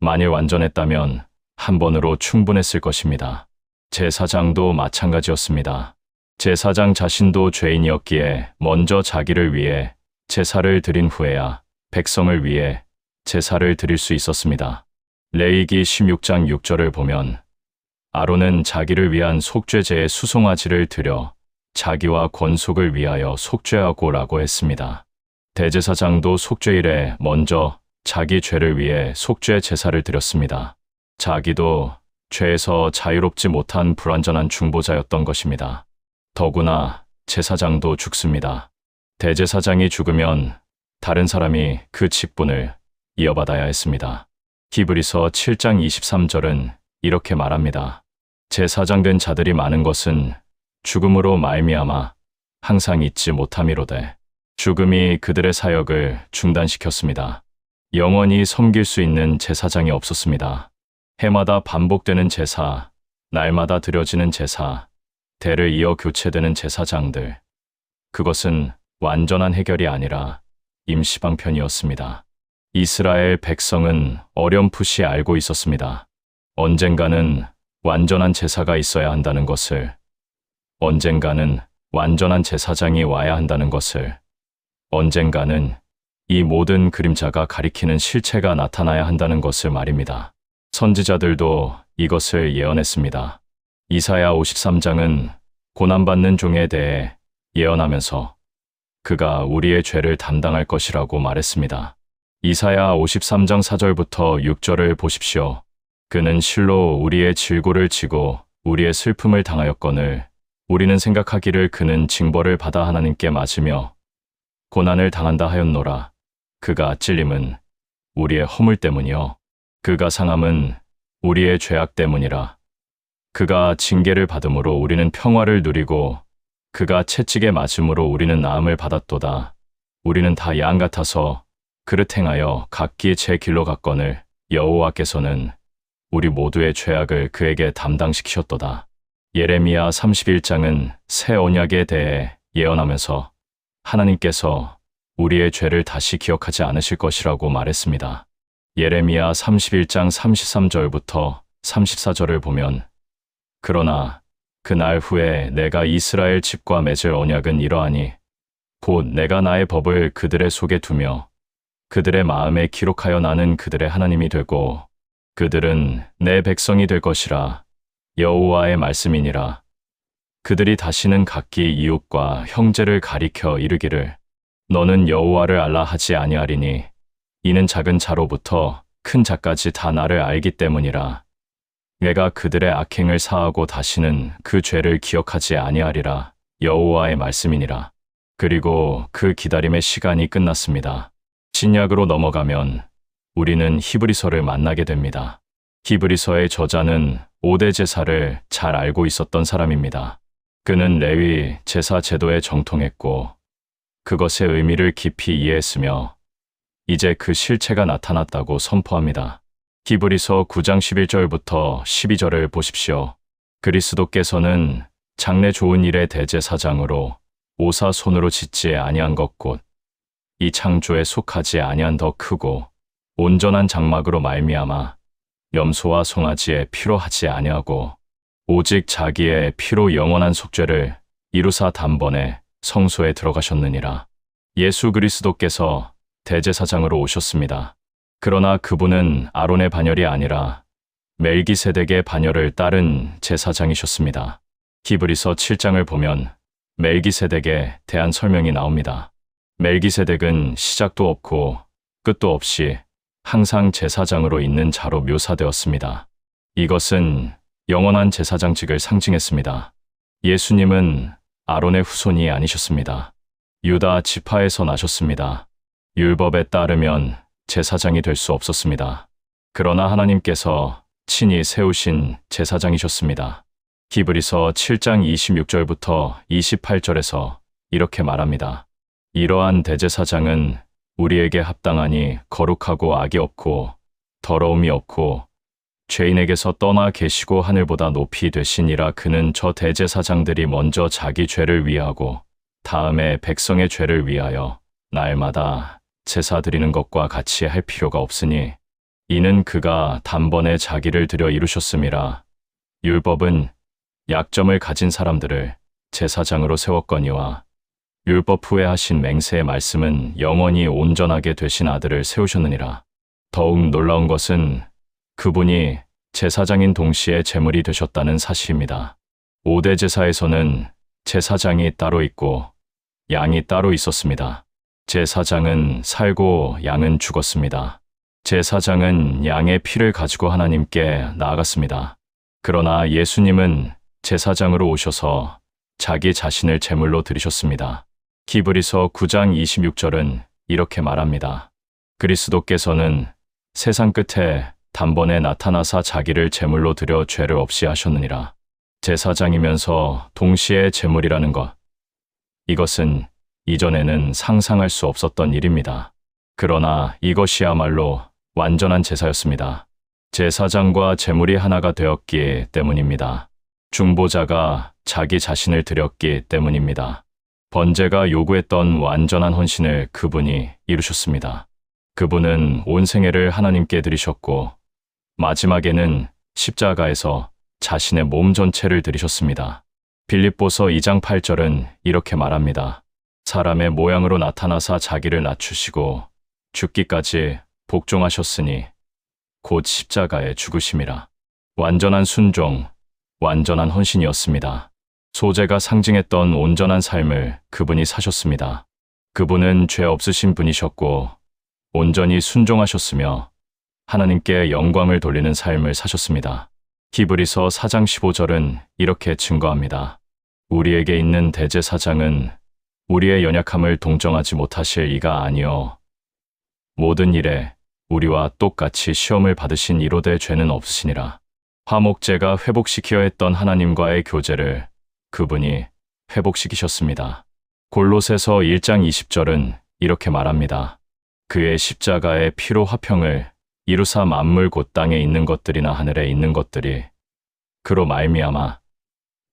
만일 완전했다면 한 번으로 충분했을 것입니다. 제사장도 마찬가지였습니다. 제사장 자신도 죄인이었기에 먼저 자기를 위해 제사를 드린 후에야 백성을 위해 제사를 드릴 수 있었습니다. 레위기 16장 6절을 보면 아론은 자기를 위한 속죄제의 수송아지를 드려 자기와 권속을 위하여 속죄하고라고 했습니다. 대제사장도 속죄일에 먼저 자기 죄를 위해 속죄 제사를 드렸습니다. 자기도 죄에서 자유롭지 못한 불완전한 중보자였던 것입니다. 더구나 제사장도 죽습니다. 대제사장이 죽으면 다른 사람이 그 직분을 이어받아야 했습니다. 히브리서 7장 23절은 이렇게 말합니다. 제사장 된 자들이 많은 것은 죽음으로 말미암아 항상 잊지 못함이로되 죽음이 그들의 사역을 중단시켰습니다. 영원히 섬길 수 있는 제사장이 없었습니다. 해마다 반복되는 제사, 날마다 드려지는 제사, 대를 이어 교체되는 제사장들. 그것은 완전한 해결이 아니라 임시방편이었습니다. 이스라엘 백성은 어렴풋이 알고 있었습니다. 언젠가는 완전한 제사가 있어야 한다는 것을, 언젠가는 완전한 제사장이 와야 한다는 것을, 언젠가는 이 모든 그림자가 가리키는 실체가 나타나야 한다는 것을 말입니다. 선지자들도 이것을 예언했습니다. 이사야 53장은 고난받는 종에 대해 예언하면서 그가 우리의 죄를 담당할 것이라고 말했습니다. 이사야 53장 4절부터 6절을 보십시오. 그는 실로 우리의 질고를 지고 우리의 슬픔을 당하였거늘 우리는 생각하기를 그는 징벌을 받아 하나님께 맞으며 고난을 당한다 하였노라. 그가 찔림은 우리의 허물 때문이요 그가 상함은 우리의 죄악 때문이라. 그가 징계를 받음으로 우리는 평화를 누리고 그가 채찍에 맞음으로 우리는 나음을 받았도다. 우리는 다 양 같아서 그릇 행하여 각기 제 길로 갔거늘 여호와께서는 우리 모두의 죄악을 그에게 담당시키셨도다. 예레미야 31장은 새 언약에 대해 예언하면서 하나님께서 우리의 죄를 다시 기억하지 않으실 것이라고 말했습니다. 예레미야 31장 33절부터 34절을 보면 그러나 그날 후에 내가 이스라엘 집과 맺을 언약은 이러하니 곧 내가 나의 법을 그들의 속에 두며 그들의 마음에 기록하여 나는 그들의 하나님이 되고 그들은 내 백성이 될 것이라. 여호와의 말씀이니라. 그들이 다시는 각기 이웃과 형제를 가리켜 이르기를 너는 여호와를 알라 하지 아니하리니 이는 작은 자로부터 큰 자까지 다 나를 알기 때문이라. 내가 그들의 악행을 사하고 다시는 그 죄를 기억하지 아니하리라. 여호와의 말씀이니라. 그리고 그 기다림의 시간이 끝났습니다. 신약으로 넘어가면 우리는 히브리서를 만나게 됩니다. 히브리서의 저자는 5대 제사를 잘 알고 있었던 사람입니다. 그는 레위 제사 제도에 정통했고 그것의 의미를 깊이 이해했으며 이제 그 실체가 나타났다고 선포합니다. 히브리서 9장 11절부터 12절을 보십시오. 그리스도께서는 장래 좋은 일의 대제사장으로 오사 손으로 짓지 아니한 것 곧 이 창조에 속하지 아니한 더 크고 온전한 장막으로 말미암아 염소와 송아지의 피로 하지 아니하고 오직 자기의 피로 영원한 속죄를 이루사 단번에 성소에 들어가셨느니라. 예수 그리스도께서 대제사장으로 오셨습니다. 그러나 그분은 아론의 반열이 아니라 멜기세덱의 반열을 따른 제사장이셨습니다. 히브리서 7장을 보면 멜기세덱에 대한 설명이 나옵니다. 멜기세덱은 시작도 없고 끝도 없이 항상 제사장으로 있는 자로 묘사되었습니다. 이것은 영원한 제사장직을 상징했습니다. 예수님은 아론의 후손이 아니셨습니다. 유다 지파에서 나셨습니다. 율법에 따르면 제사장이 될 수 없었습니다. 그러나 하나님께서 친히 세우신 제사장이셨습니다. 히브리서 7장 26절부터 28절에서 이렇게 말합니다. 이러한 대제사장은 우리에게 합당하니 거룩하고 악이 없고 더러움이 없고 죄인에게서 떠나 계시고 하늘보다 높이 되시니라. 그는 저 대제사장들이 먼저 자기 죄를 위하고 다음에 백성의 죄를 위하여 날마다 제사 드리는 것과 같이 할 필요가 없으니 이는 그가 단번에 자기를 들여 이루셨음이라. 율법은 약점을 가진 사람들을 제사장으로 세웠거니와 율법 후에 하신 맹세의 말씀은 영원히 온전하게 되신 아들을 세우셨느니라. 더욱 놀라운 것은 그분이 제사장인 동시에 제물이 되셨다는 사실입니다. 5대 제사에서는 제사장이 따로 있고 양이 따로 있었습니다. 제사장은 살고 양은 죽었습니다. 제사장은 양의 피를 가지고 하나님께 나아갔습니다. 그러나 예수님은 제사장으로 오셔서 자기 자신을 제물로 드리셨습니다. 히브리서 9장 26절은 이렇게 말합니다. 그리스도께서는 세상 끝에 단번에 나타나사 자기를 제물로 드려 죄를 없이 하셨느니라. 제사장이면서 동시에 제물이라는 것. 이것은 이전에는 상상할 수 없었던 일입니다. 그러나 이것이야말로 완전한 제사였습니다. 제사장과 제물이 하나가 되었기 때문입니다. 중보자가 자기 자신을 드렸기 때문입니다. 번제가 요구했던 완전한 헌신을 그분이 이루셨습니다. 그분은 온 생애를 하나님께 드리셨고 마지막에는 십자가에서 자신의 몸 전체를 드리셨습니다. 빌립보서 2장 8절은 이렇게 말합니다. 사람의 모양으로 나타나사 자기를 낮추시고 죽기까지 복종하셨으니 곧 십자가에 죽으심이라. 완전한 순종, 완전한 헌신이었습니다. 소재가 상징했던 온전한 삶을 그분이 사셨습니다. 그분은 죄 없으신 분이셨고 온전히 순종하셨으며 하나님께 영광을 돌리는 삶을 사셨습니다. 히브리서 4장 15절은 이렇게 증거합니다. 우리에게 있는 대제사장은 우리의 연약함을 동정하지 못하실 이가 아니요 모든 일에 우리와 똑같이 시험을 받으신 이로되 죄는 없으시니라. 화목제가 회복시켜야 했던 하나님과의 교제를 그분이 회복시키셨습니다. 골로새서 1장 20절은 이렇게 말합니다. 그의 십자가의 피로 화평을 이루사 만물 곧 땅에 있는 것들이나 하늘에 있는 것들이 그로 말미암아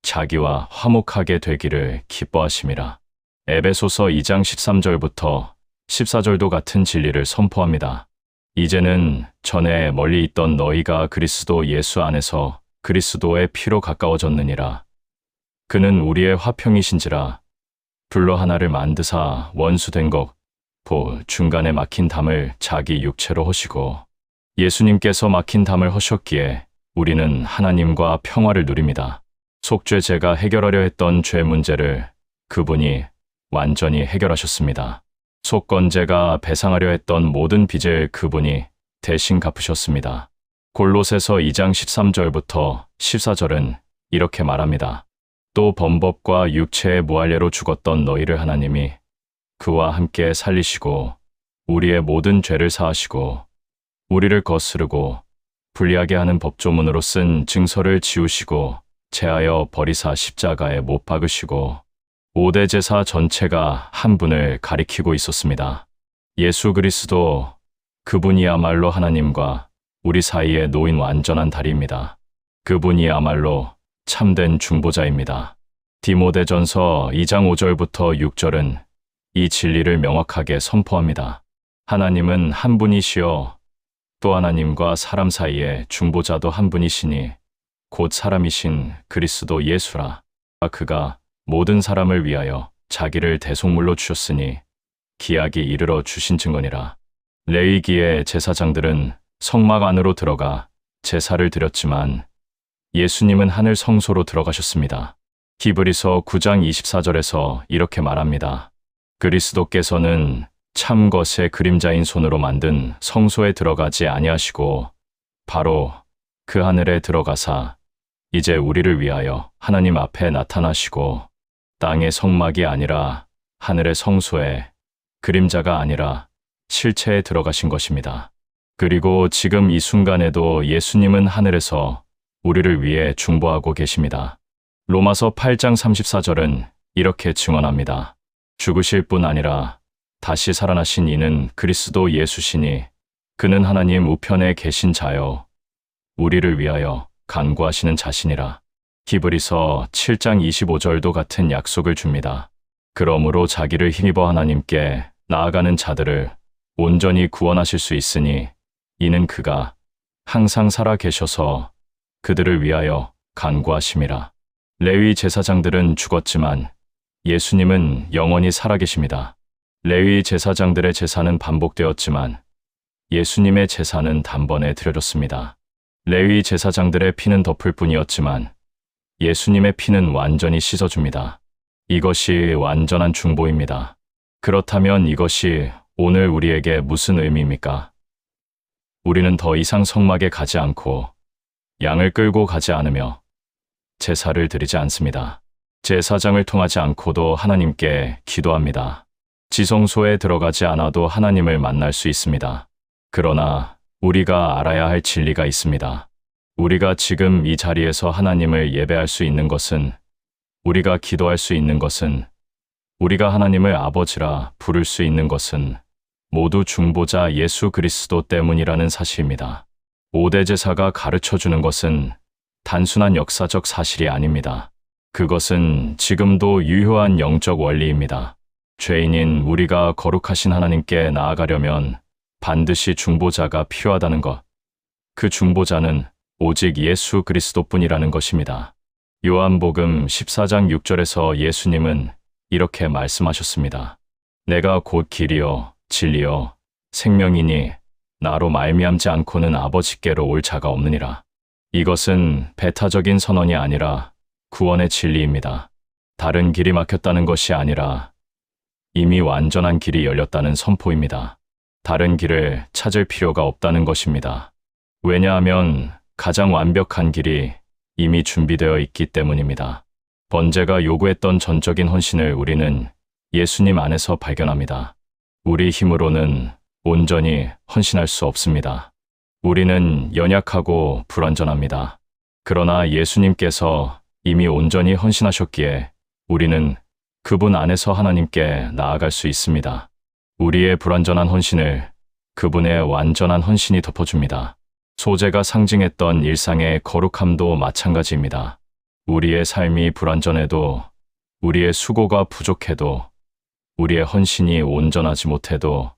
자기와 화목하게 되기를 기뻐하심이라. 에베소서 2장 13절부터 14절도 같은 진리를 선포합니다. 이제는 전에 멀리 있던 너희가 그리스도 예수 안에서 그리스도의 피로 가까워졌느니라. 그는 우리의 화평이신지라. 불로 하나를 만드사 원수된 것 중간에 막힌 담을 자기 육체로 허시고 예수님께서 막힌 담을 허셨기에 우리는 하나님과 평화를 누립니다. 속죄 제가 해결하려 했던 죄 문제를 그분이 완전히 해결하셨습니다. 속건제가 배상하려 했던 모든 빚을 그분이 대신 갚으셨습니다. 골로새서 2장 13절부터 14절은 이렇게 말합니다. 또 범법과 육체의 무할례로 죽었던 너희를 하나님이 그와 함께 살리시고 우리의 모든 죄를 사하시고 우리를 거스르고 불리하게 하는 법조문으로 쓴 증서를 지우시고 제하여 버리사 십자가에 못 박으시고 5대 제사 전체가 한 분을 가리키고 있었습니다. 예수 그리스도 그분이야말로 하나님과 우리 사이에 놓인 완전한 다리입니다. 그분이야말로 참된 중보자입니다. 디모데전서 2장 5절부터 6절은 이 진리를 명확하게 선포합니다. 하나님은 한 분이시여 또 하나님과 사람 사이에 중보자도 한 분이시니 곧 사람이신 그리스도 예수라. 그가 모든 사람을 위하여 자기를 대속물로 주셨으니 기약이 이르러 주신 증거니라. 레위기의 제사장들은 성막 안으로 들어가 제사를 드렸지만 예수님은 하늘 성소로 들어가셨습니다. 히브리서 9장 24절에서 이렇게 말합니다. 그리스도께서는 참 것의 그림자인 손으로 만든 성소에 들어가지 아니하시고 바로 그 하늘에 들어가사 이제 우리를 위하여 하나님 앞에 나타나시고 땅의 성막이 아니라 하늘의 성소에 그림자가 아니라 실체에 들어가신 것입니다. 그리고 지금 이 순간에도 예수님은 하늘에서 우리를 위해 중보하고 계십니다. 로마서 8장 34절은 이렇게 증언합니다. 죽으실 뿐 아니라 다시 살아나신 이는 그리스도 예수시니 그는 하나님 우편에 계신 자요 우리를 위하여 간구하시는 자신이라. 히브리서 7장 25절도 같은 약속을 줍니다. 그러므로 자기를 힘입어 하나님께 나아가는 자들을 온전히 구원하실 수 있으니 이는 그가 항상 살아 계셔서 그들을 위하여 간구하심이라. 레위 제사장들은 죽었지만 예수님은 영원히 살아계십니다. 레위 제사장들의 제사는 반복되었지만 예수님의 제사는 단번에 드려졌습니다. 레위 제사장들의 피는 덮을 뿐이었지만 예수님의 피는 완전히 씻어줍니다. 이것이 완전한 중보입니다. 그렇다면 이것이 오늘 우리에게 무슨 의미입니까? 우리는 더 이상 성막에 가지 않고 양을 끌고 가지 않으며 제사를 드리지 않습니다. 제사장을 통하지 않고도 하나님께 기도합니다. 지성소에 들어가지 않아도 하나님을 만날 수 있습니다. 그러나 우리가 알아야 할 진리가 있습니다. 우리가 지금 이 자리에서 하나님을 예배할 수 있는 것은, 우리가 기도할 수 있는 것은, 우리가 하나님을 아버지라 부를 수 있는 것은 모두 중보자 예수 그리스도 때문이라는 사실입니다. 5대 제사가 가르쳐주는 것은 단순한 역사적 사실이 아닙니다. 그것은 지금도 유효한 영적 원리입니다. 죄인인 우리가 거룩하신 하나님께 나아가려면 반드시 중보자가 필요하다는 것. 그 중보자는 오직 예수 그리스도뿐이라는 것입니다. 요한복음 14장 6절에서 예수님은 이렇게 말씀하셨습니다. 내가 곧 길이요 진리요 생명이니 나로 말미암지 않고는 아버지께로 올 자가 없느니라. 이것은 배타적인 선언이 아니라 구원의 진리입니다. 다른 길이 막혔다는 것이 아니라 이미 완전한 길이 열렸다는 선포입니다. 다른 길을 찾을 필요가 없다는 것입니다. 왜냐하면 가장 완벽한 길이 이미 준비되어 있기 때문입니다. 번제가 요구했던 전적인 헌신을 우리는 예수님 안에서 발견합니다. 우리 힘으로는 온전히 헌신할 수 없습니다. 우리는 연약하고 불완전합니다. 그러나 예수님께서 이미 온전히 헌신하셨기에 우리는 그분 안에서 하나님께 나아갈 수 있습니다. 우리의 불완전한 헌신을 그분의 완전한 헌신이 덮어줍니다. 소재가 상징했던 일상의 거룩함도 마찬가지입니다. 우리의 삶이 불완전해도, 우리의 수고가 부족해도, 우리의 헌신이 온전하지 못해도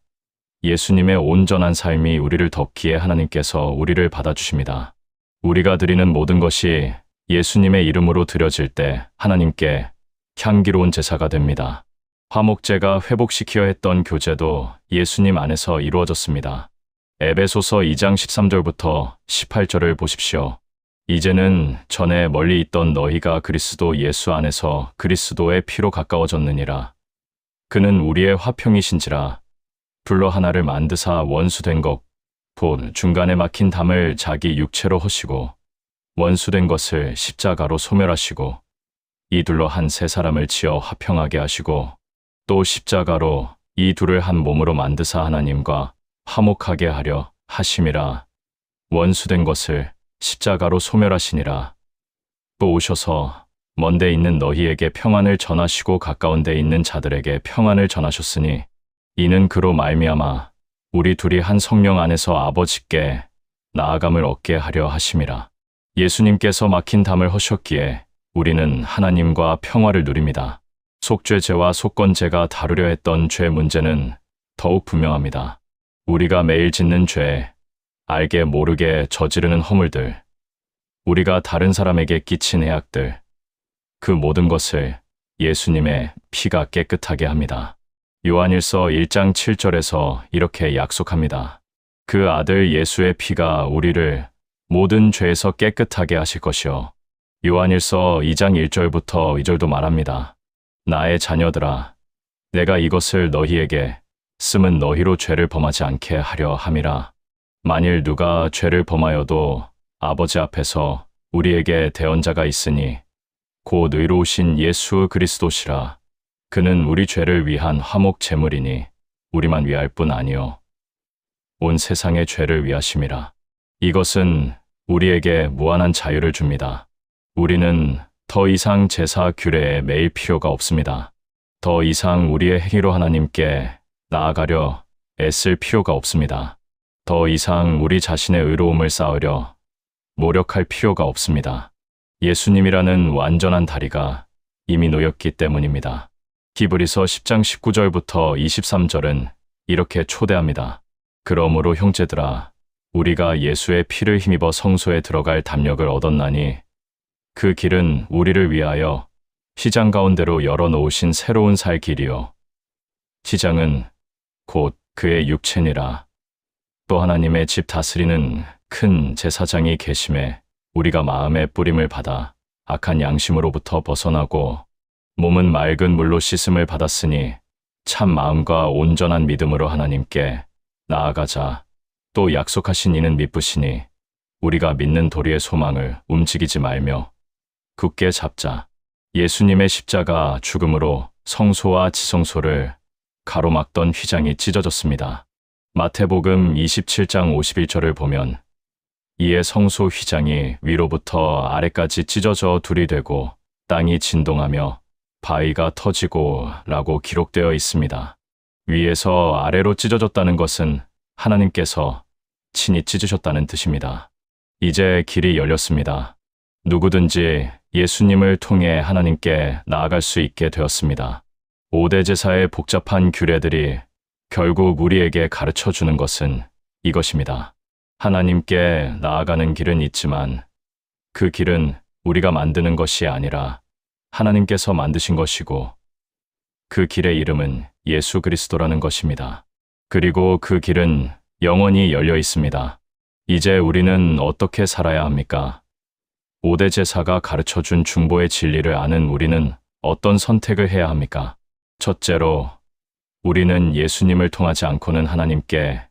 예수님의 온전한 삶이 우리를 덮기에 하나님께서 우리를 받아주십니다. 우리가 드리는 모든 것이 예수님의 이름으로 드려질 때 하나님께 향기로운 제사가 됩니다. 화목제가 회복시키려 했던 교제도 예수님 안에서 이루어졌습니다. 에베소서 2장 13절부터 18절을 보십시오. 이제는 전에 멀리 있던 너희가 그리스도 예수 안에서 그리스도의 피로 가까워졌느니라. 그는 우리의 화평이신지라. 불로 하나를 만드사 원수된 것 곧 중간에 막힌 담을 자기 육체로 허시고 원수된 것을 십자가로 소멸하시고 이 둘로 한 세 사람을 지어 화평하게 하시고 또 십자가로 이 둘을 한 몸으로 만드사 하나님과 화목하게 하려 하심이라. 원수된 것을 십자가로 소멸하시니라. 또 오셔서 먼데 있는 너희에게 평안을 전하시고 가까운 데 있는 자들에게 평안을 전하셨으니 이는 그로 말미암아 우리 둘이 한 성령 안에서 아버지께 나아감을 얻게 하려 하심이라. 예수님께서 막힌 담을 허셨기에 우리는 하나님과 평화를 누립니다. 속죄죄와 속건죄가 다루려 했던 죄 문제는 더욱 분명합니다. 우리가 매일 짓는 죄, 알게 모르게 저지르는 허물들, 우리가 다른 사람에게 끼친 해악들, 그 모든 것을 예수님의 피가 깨끗하게 합니다. 요한일서 1장 7절에서 이렇게 약속합니다. 그 아들 예수의 피가 우리를 모든 죄에서 깨끗하게 하실 것이요. 요한일서 2장 1절부터 2절도 말합니다. 나의 자녀들아, 내가 이것을 너희에게 쓰면 너희로 죄를 범하지 않게 하려 함이라. 만일 누가 죄를 범하여도 아버지 앞에서 우리에게 대언자가 있으니 곧 의로우신 예수 그리스도시라. 그는 우리 죄를 위한 화목 제물이니 우리만 위할 뿐 아니요 온 세상의 죄를 위하심이라. 이것은 우리에게 무한한 자유를 줍니다. 우리는 더 이상 제사 규례에 매일 필요가 없습니다. 더 이상 우리의 행위로 하나님께 나아가려 애쓸 필요가 없습니다. 더 이상 우리 자신의 의로움을 쌓으려 노력할 필요가 없습니다. 예수님이라는 완전한 다리가 이미 놓였기 때문입니다. 히브리서 10장 19절부터 23절은 이렇게 초대합니다. 그러므로 형제들아, 우리가 예수의 피를 힘입어 성소에 들어갈 담력을 얻었나니 그 길은 우리를 위하여 시장 가운데로 열어놓으신 새로운 살 길이요. 시장은 곧 그의 육체니라. 또 하나님의 집 다스리는 큰 제사장이 계심에 우리가 마음의 뿌림을 받아 악한 양심으로부터 벗어나고 몸은 맑은 물로 씻음을 받았으니 참 마음과 온전한 믿음으로 하나님께 나아가자. 또 약속하신 이는 미쁘시니 우리가 믿는 도리의 소망을 움직이지 말며 굳게 잡자. 예수님의 십자가 죽음으로 성소와 지성소를 가로막던 휘장이 찢어졌습니다. 마태복음 27장 51절을 보면 이에 성소 휘장이 위로부터 아래까지 찢어져 둘이 되고 땅이 진동하며 바위가 터지고 라고 기록되어 있습니다. 위에서 아래로 찢어졌다는 것은 하나님께서 친히 찢으셨다는 뜻입니다. 이제 길이 열렸습니다. 누구든지 예수님을 통해 하나님께 나아갈 수 있게 되었습니다. 5대 제사의 복잡한 규례들이 결국 우리에게 가르쳐 주는 것은 이것입니다. 하나님께 나아가는 길은 있지만 그 길은 우리가 만드는 것이 아니라 하나님께서 만드신 것이고 그 길의 이름은 예수 그리스도라는 것입니다. 그리고 그 길은 영원히 열려 있습니다. 이제 우리는 어떻게 살아야 합니까? 5대 제사가 가르쳐준 중보의 진리를 아는 우리는 어떤 선택을 해야 합니까? 첫째로, 우리는 예수님을 통하지 않고는 하나님께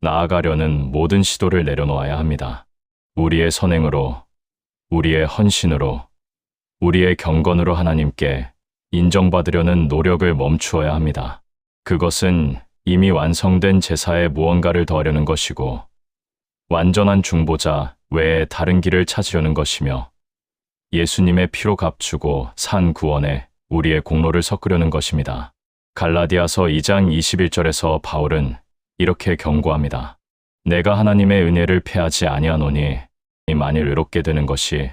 나아가려는 모든 시도를 내려놓아야 합니다. 우리의 선행으로, 우리의 헌신으로, 우리의 경건으로 하나님께 인정받으려는 노력을 멈추어야 합니다. 그것은 이미 완성된 제사에 무언가를 더하려는 것이고 완전한 중보자 외에 다른 길을 찾으려는 것이며 예수님의 피로 값주고 산 구원에 우리의 공로를 섞으려는 것입니다. 갈라디아서 2장 21절에서 바울은 이렇게 경고합니다. 내가 하나님의 은혜를 패하지 아니하노니 만일 의롭게 되는 것이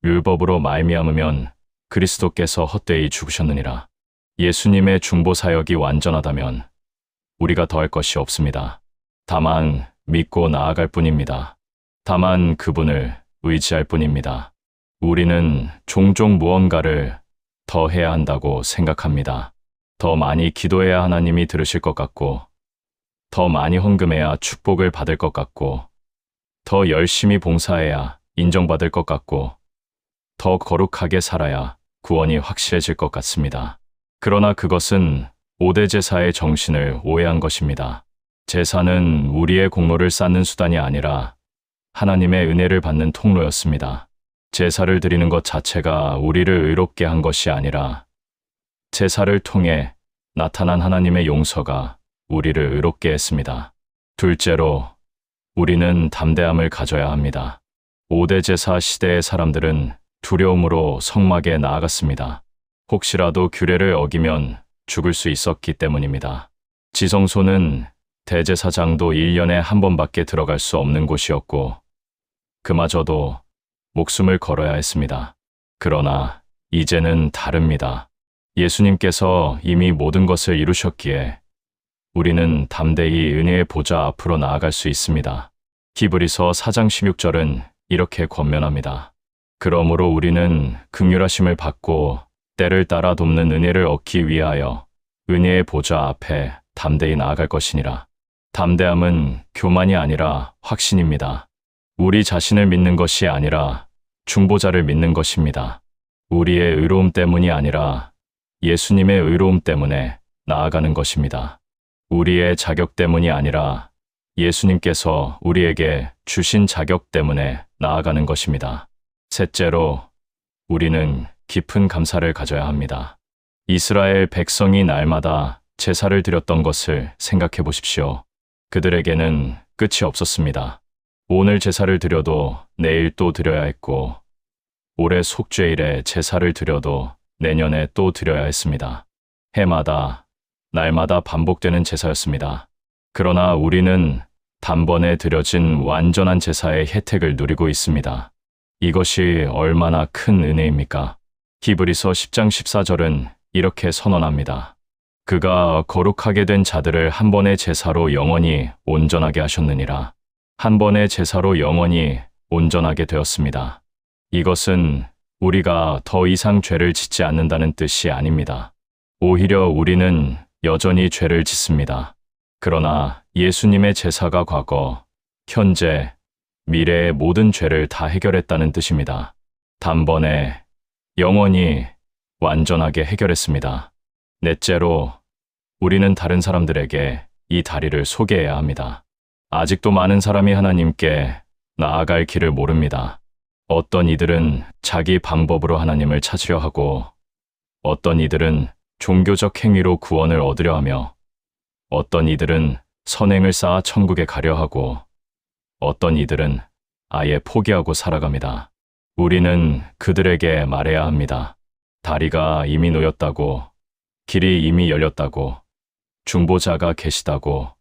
율법으로 말미암으면 그리스도께서 헛되이 죽으셨느니라. 예수님의 중보 사역이 완전하다면 우리가 더할 것이 없습니다. 다만 믿고 나아갈 뿐입니다. 다만 그분을 의지할 뿐입니다. 우리는 종종 무언가를 더 해야 한다고 생각합니다. 더 많이 기도해야 하나님이 들으실 것 같고, 더 많이 헌금해야 축복을 받을 것 같고, 더 열심히 봉사해야 인정받을 것 같고, 더 거룩하게 살아야 구원이 확실해질 것 같습니다. 그러나 그것은 5대 제사의 정신을 오해한 것입니다. 제사는 우리의 공로를 쌓는 수단이 아니라 하나님의 은혜를 받는 통로였습니다. 제사를 드리는 것 자체가 우리를 의롭게 한 것이 아니라 제사를 통해 나타난 하나님의 용서가 우리를 의롭게 했습니다. 둘째로, 우리는 담대함을 가져야 합니다. 5대 제사 시대의 사람들은 두려움으로 성막에 나아갔습니다. 혹시라도 규례를 어기면 죽을 수 있었기 때문입니다. 지성소는 대제사장도 1년에 한 번밖에 들어갈 수 없는 곳이었고, 그마저도 목숨을 걸어야 했습니다. 그러나 이제는 다릅니다. 예수님께서 이미 모든 것을 이루셨기에 우리는 담대히 은혜의 보좌 앞으로 나아갈 수 있습니다. 히브리서 4장 16절은 이렇게 권면합니다. 그러므로 우리는 긍휼하심을 받고 때를 따라 돕는 은혜를 얻기 위하여 은혜의 보좌 앞에 담대히 나아갈 것이니라. 담대함은 교만이 아니라 확신입니다. 우리 자신을 믿는 것이 아니라 중보자를 믿는 것입니다. 우리의 의로움 때문이 아니라 예수님의 의로움 때문에 나아가는 것입니다. 우리의 자격 때문이 아니라 예수님께서 우리에게 주신 자격 때문에 나아가는 것입니다. 셋째로, 우리는 깊은 감사를 가져야 합니다. 이스라엘 백성이 날마다 제사를 드렸던 것을 생각해 보십시오. 그들에게는 끝이 없었습니다. 오늘 제사를 드려도 내일 또 드려야 했고, 올해 속죄일에 제사를 드려도 내년에 또 드려야 했습니다. 해마다, 날마다 반복되는 제사였습니다. 그러나 우리는 단번에 드려진 완전한 제사의 혜택을 누리고 있습니다. 이것이 얼마나 큰 은혜입니까? 히브리서 10장 14절은 이렇게 선언합니다. 그가 거룩하게 된 자들을 한 번의 제사로 영원히 온전하게 하셨느니라. 한 번의 제사로 영원히 온전하게 되었습니다. 이것은 우리가 더 이상 죄를 짓지 않는다는 뜻이 아닙니다. 오히려 우리는 여전히 죄를 짓습니다. 그러나 예수님의 제사가 과거, 현재, 미래의 모든 죄를 다 해결했다는 뜻입니다. 단번에 영원히 완전하게 해결했습니다. 넷째로, 우리는 다른 사람들에게 이 다리를 소개해야 합니다. 아직도 많은 사람이 하나님께 나아갈 길을 모릅니다. 어떤 이들은 자기 방법으로 하나님을 찾으려 하고, 어떤 이들은 종교적 행위로 구원을 얻으려 하며, 어떤 이들은 선행을 쌓아 천국에 가려 하고, 어떤 이들은 아예 포기하고 살아갑니다. 우리는 그들에게 말해야 합니다. 다리가 이미 놓였다고, 길이 이미 열렸다고, 중보자가 계시다고,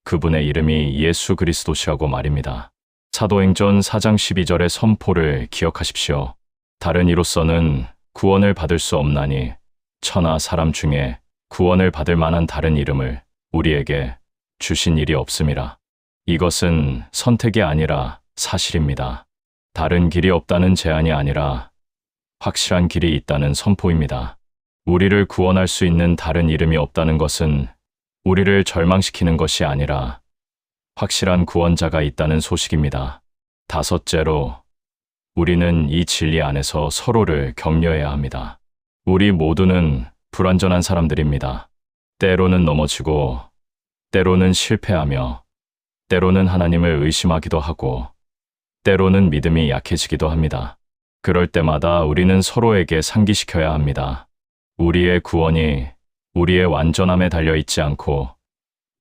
그분의 이름이 예수 그리스도시라고 말입니다. 사도행전 4장 12절의 선포를 기억하십시오. 다른 이로서는 구원을 받을 수 없나니 천하 사람 중에 구원을 받을 만한 다른 이름을 우리에게 주신 일이 없음이라. 이것은 선택이 아니라 사실입니다. 다른 길이 없다는 제안이 아니라 확실한 길이 있다는 선포입니다. 우리를 구원할 수 있는 다른 이름이 없다는 것은 우리를 절망시키는 것이 아니라 확실한 구원자가 있다는 소식입니다. 다섯째로, 우리는 이 진리 안에서 서로를 격려해야 합니다. 우리 모두는 불완전한 사람들입니다. 때로는 넘어지고, 때로는 실패하며, 때로는 하나님을 의심하기도 하고, 때로는 믿음이 약해지기도 합니다. 그럴 때마다 우리는 서로에게 상기시켜야 합니다. 우리의 구원이 우리의 완전함에 달려있지 않고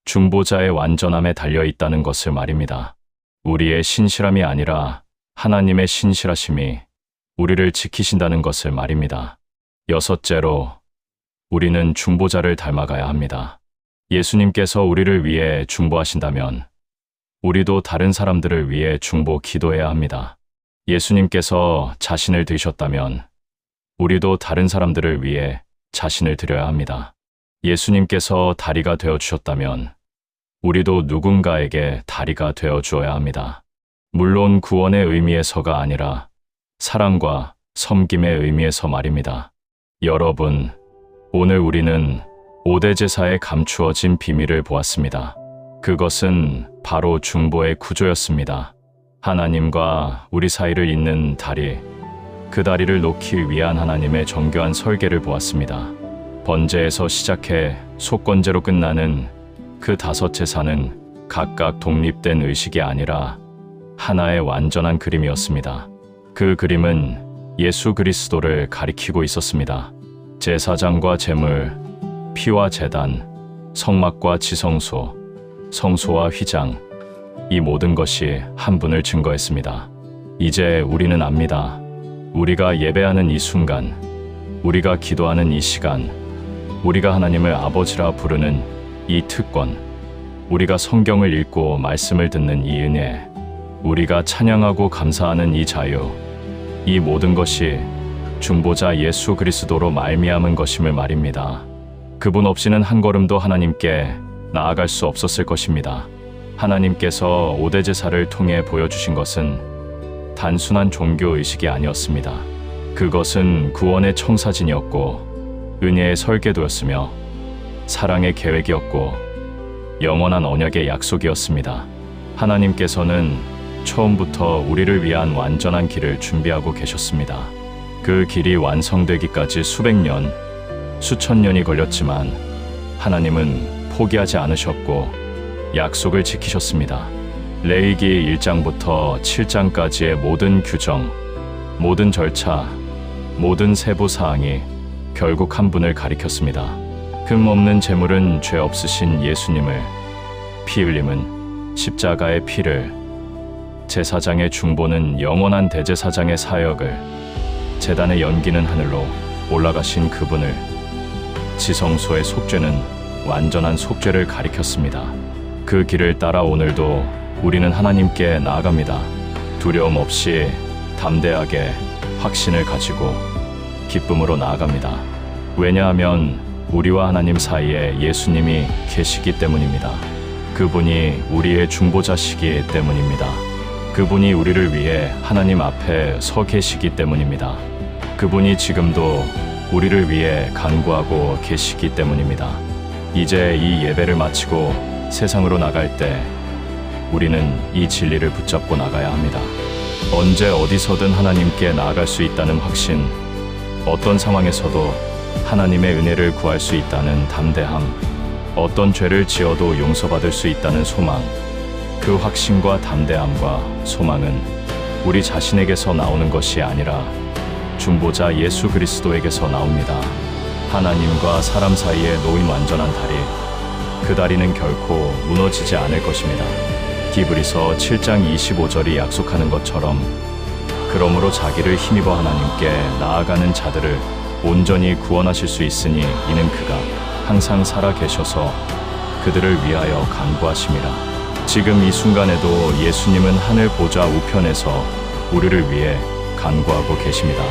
중보자의 완전함에 달려있다는 것을 말입니다. 우리의 신실함이 아니라 하나님의 신실하심이 우리를 지키신다는 것을 말입니다. 여섯째로, 우리는 중보자를 닮아가야 합니다. 예수님께서 우리를 위해 중보하신다면 우리도 다른 사람들을 위해 중보 기도해야 합니다. 예수님께서 자신을 드리셨다면 우리도 다른 사람들을 위해 자신을 드려야 합니다. 예수님께서 다리가 되어 주셨다면 우리도 누군가에게 다리가 되어 주어야 합니다. 물론 구원의 의미에서가 아니라 사랑과 섬김의 의미에서 말입니다. 여러분, 오늘 우리는 5대 제사에 감추어진 비밀을 보았습니다. 그것은 바로 중보의 구조였습니다. 하나님과 우리 사이를 잇는 다리, 그 다리를 놓기 위한 하나님의 정교한 설계를 보았습니다. 번제에서 시작해 속건제로 끝나는 그 5 제사는 각각 독립된 의식이 아니라 하나의 완전한 그림이었습니다. 그 그림은 예수 그리스도를 가리키고 있었습니다. 제사장과 제물, 피와 제단, 성막과 지성소, 성소와 휘장, 이 모든 것이 한 분을 증거했습니다. 이제 우리는 압니다. 우리가 예배하는 이 순간, 우리가 기도하는 이 시간, 우리가 하나님을 아버지라 부르는 이 특권, 우리가 성경을 읽고 말씀을 듣는 이 은혜, 우리가 찬양하고 감사하는 이 자유, 이 모든 것이 중보자 예수 그리스도로 말미암은 것임을 말입니다. 그분 없이는 한 걸음도 하나님께 나아갈 수 없었을 것입니다. 하나님께서 5대 제사를 통해 보여주신 것은 단순한 종교 의식이 아니었습니다. 그것은 구원의 청사진이었고 은혜의 설계도였으며 사랑의 계획이었고 영원한 언약의 약속이었습니다. 하나님께서는 처음부터 우리를 위한 완전한 길을 준비하고 계셨습니다. 그 길이 완성되기까지 수백 년, 수천 년이 걸렸지만 하나님은 포기하지 않으셨고 약속을 지키셨습니다. 레위기 1장부터 7장까지의 모든 규정, 모든 절차, 모든 세부 사항이 결국 한 분을 가리켰습니다. 흠없는 제물은 죄 없으신 예수님을, 피 흘림은 십자가의 피를, 제사장의 중보는 영원한 대제사장의 사역을, 제단의 연기는 하늘로 올라가신 그분을, 지성소의 속죄는 완전한 속죄를 가리켰습니다. 그 길을 따라 오늘도 우리는 하나님께 나아갑니다. 두려움 없이 담대하게 확신을 가지고 기쁨으로 나아갑니다. 왜냐하면 우리와 하나님 사이에 예수님이 계시기 때문입니다. 그분이 우리의 중보자시기 때문입니다. 그분이 우리를 위해 하나님 앞에 서 계시기 때문입니다. 그분이 지금도 우리를 위해 간구하고 계시기 때문입니다. 이제 이 예배를 마치고 세상으로 나갈 때 우리는 이 진리를 붙잡고 나가야 합니다. 언제 어디서든 하나님께 나아갈 수 있다는 확신, 어떤 상황에서도 하나님의 은혜를 구할 수 있다는 담대함, 어떤 죄를 지어도 용서받을 수 있다는 소망, 그 확신과 담대함과 소망은 우리 자신에게서 나오는 것이 아니라 중보자 예수 그리스도에게서 나옵니다. 하나님과 사람 사이에 놓인 완전한 다리, 그 다리는 결코 무너지지 않을 것입니다. 히브리서 7장 25절이 약속하는 것처럼 그러므로 자기를 힘입어 하나님께 나아가는 자들을 온전히 구원하실 수 있으니 이는 그가 항상 살아 계셔서 그들을 위하여 간구하심이라. 지금 이 순간에도 예수님은 하늘 보좌 우편에서 우리를 위해 간구하고 계십니다.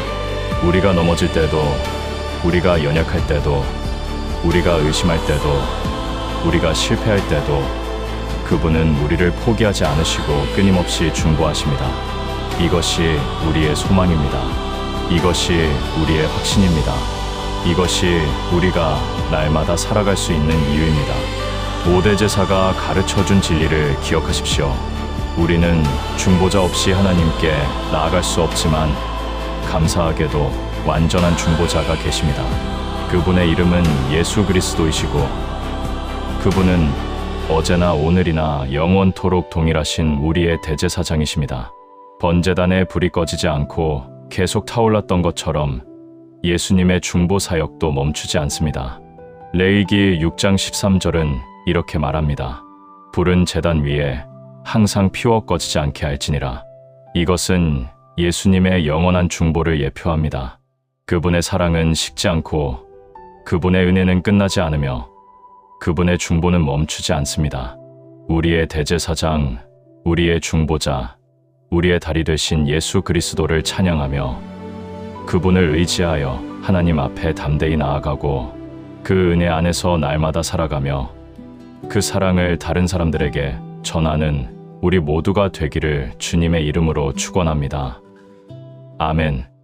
우리가 넘어질 때도, 우리가 연약할 때도, 우리가 의심할 때도, 우리가 실패할 때도 그분은 우리를 포기하지 않으시고 끊임없이 중보하십니다. 이것이 우리의 소망입니다. 이것이 우리의 확신입니다. 이것이 우리가 날마다 살아갈 수 있는 이유입니다. 5대 제사가 가르쳐준 진리를 기억하십시오. 우리는 중보자 없이 하나님께 나아갈 수 없지만 감사하게도 완전한 중보자가 계십니다. 그분의 이름은 예수 그리스도이시고 그분은 어제나 오늘이나 영원토록 동일하신 우리의 대제사장이십니다. 번제단에 불이 꺼지지 않고 계속 타올랐던 것처럼 예수님의 중보 사역도 멈추지 않습니다. 레위기 6장 13절은 이렇게 말합니다. 불은 제단 위에 항상 피워 꺼지지 않게 할지니라. 이것은 예수님의 영원한 중보를 예표합니다. 그분의 사랑은 식지 않고 그분의 은혜는 끝나지 않으며 그분의 중보는 멈추지 않습니다. 우리의 대제사장, 우리의 중보자, 우리의 다리 되신 예수 그리스도를 찬양하며 그분을 의지하여 하나님 앞에 담대히 나아가고 그 은혜 안에서 날마다 살아가며 그 사랑을 다른 사람들에게 전하는 우리 모두가 되기를 주님의 이름으로 축원합니다. 아멘.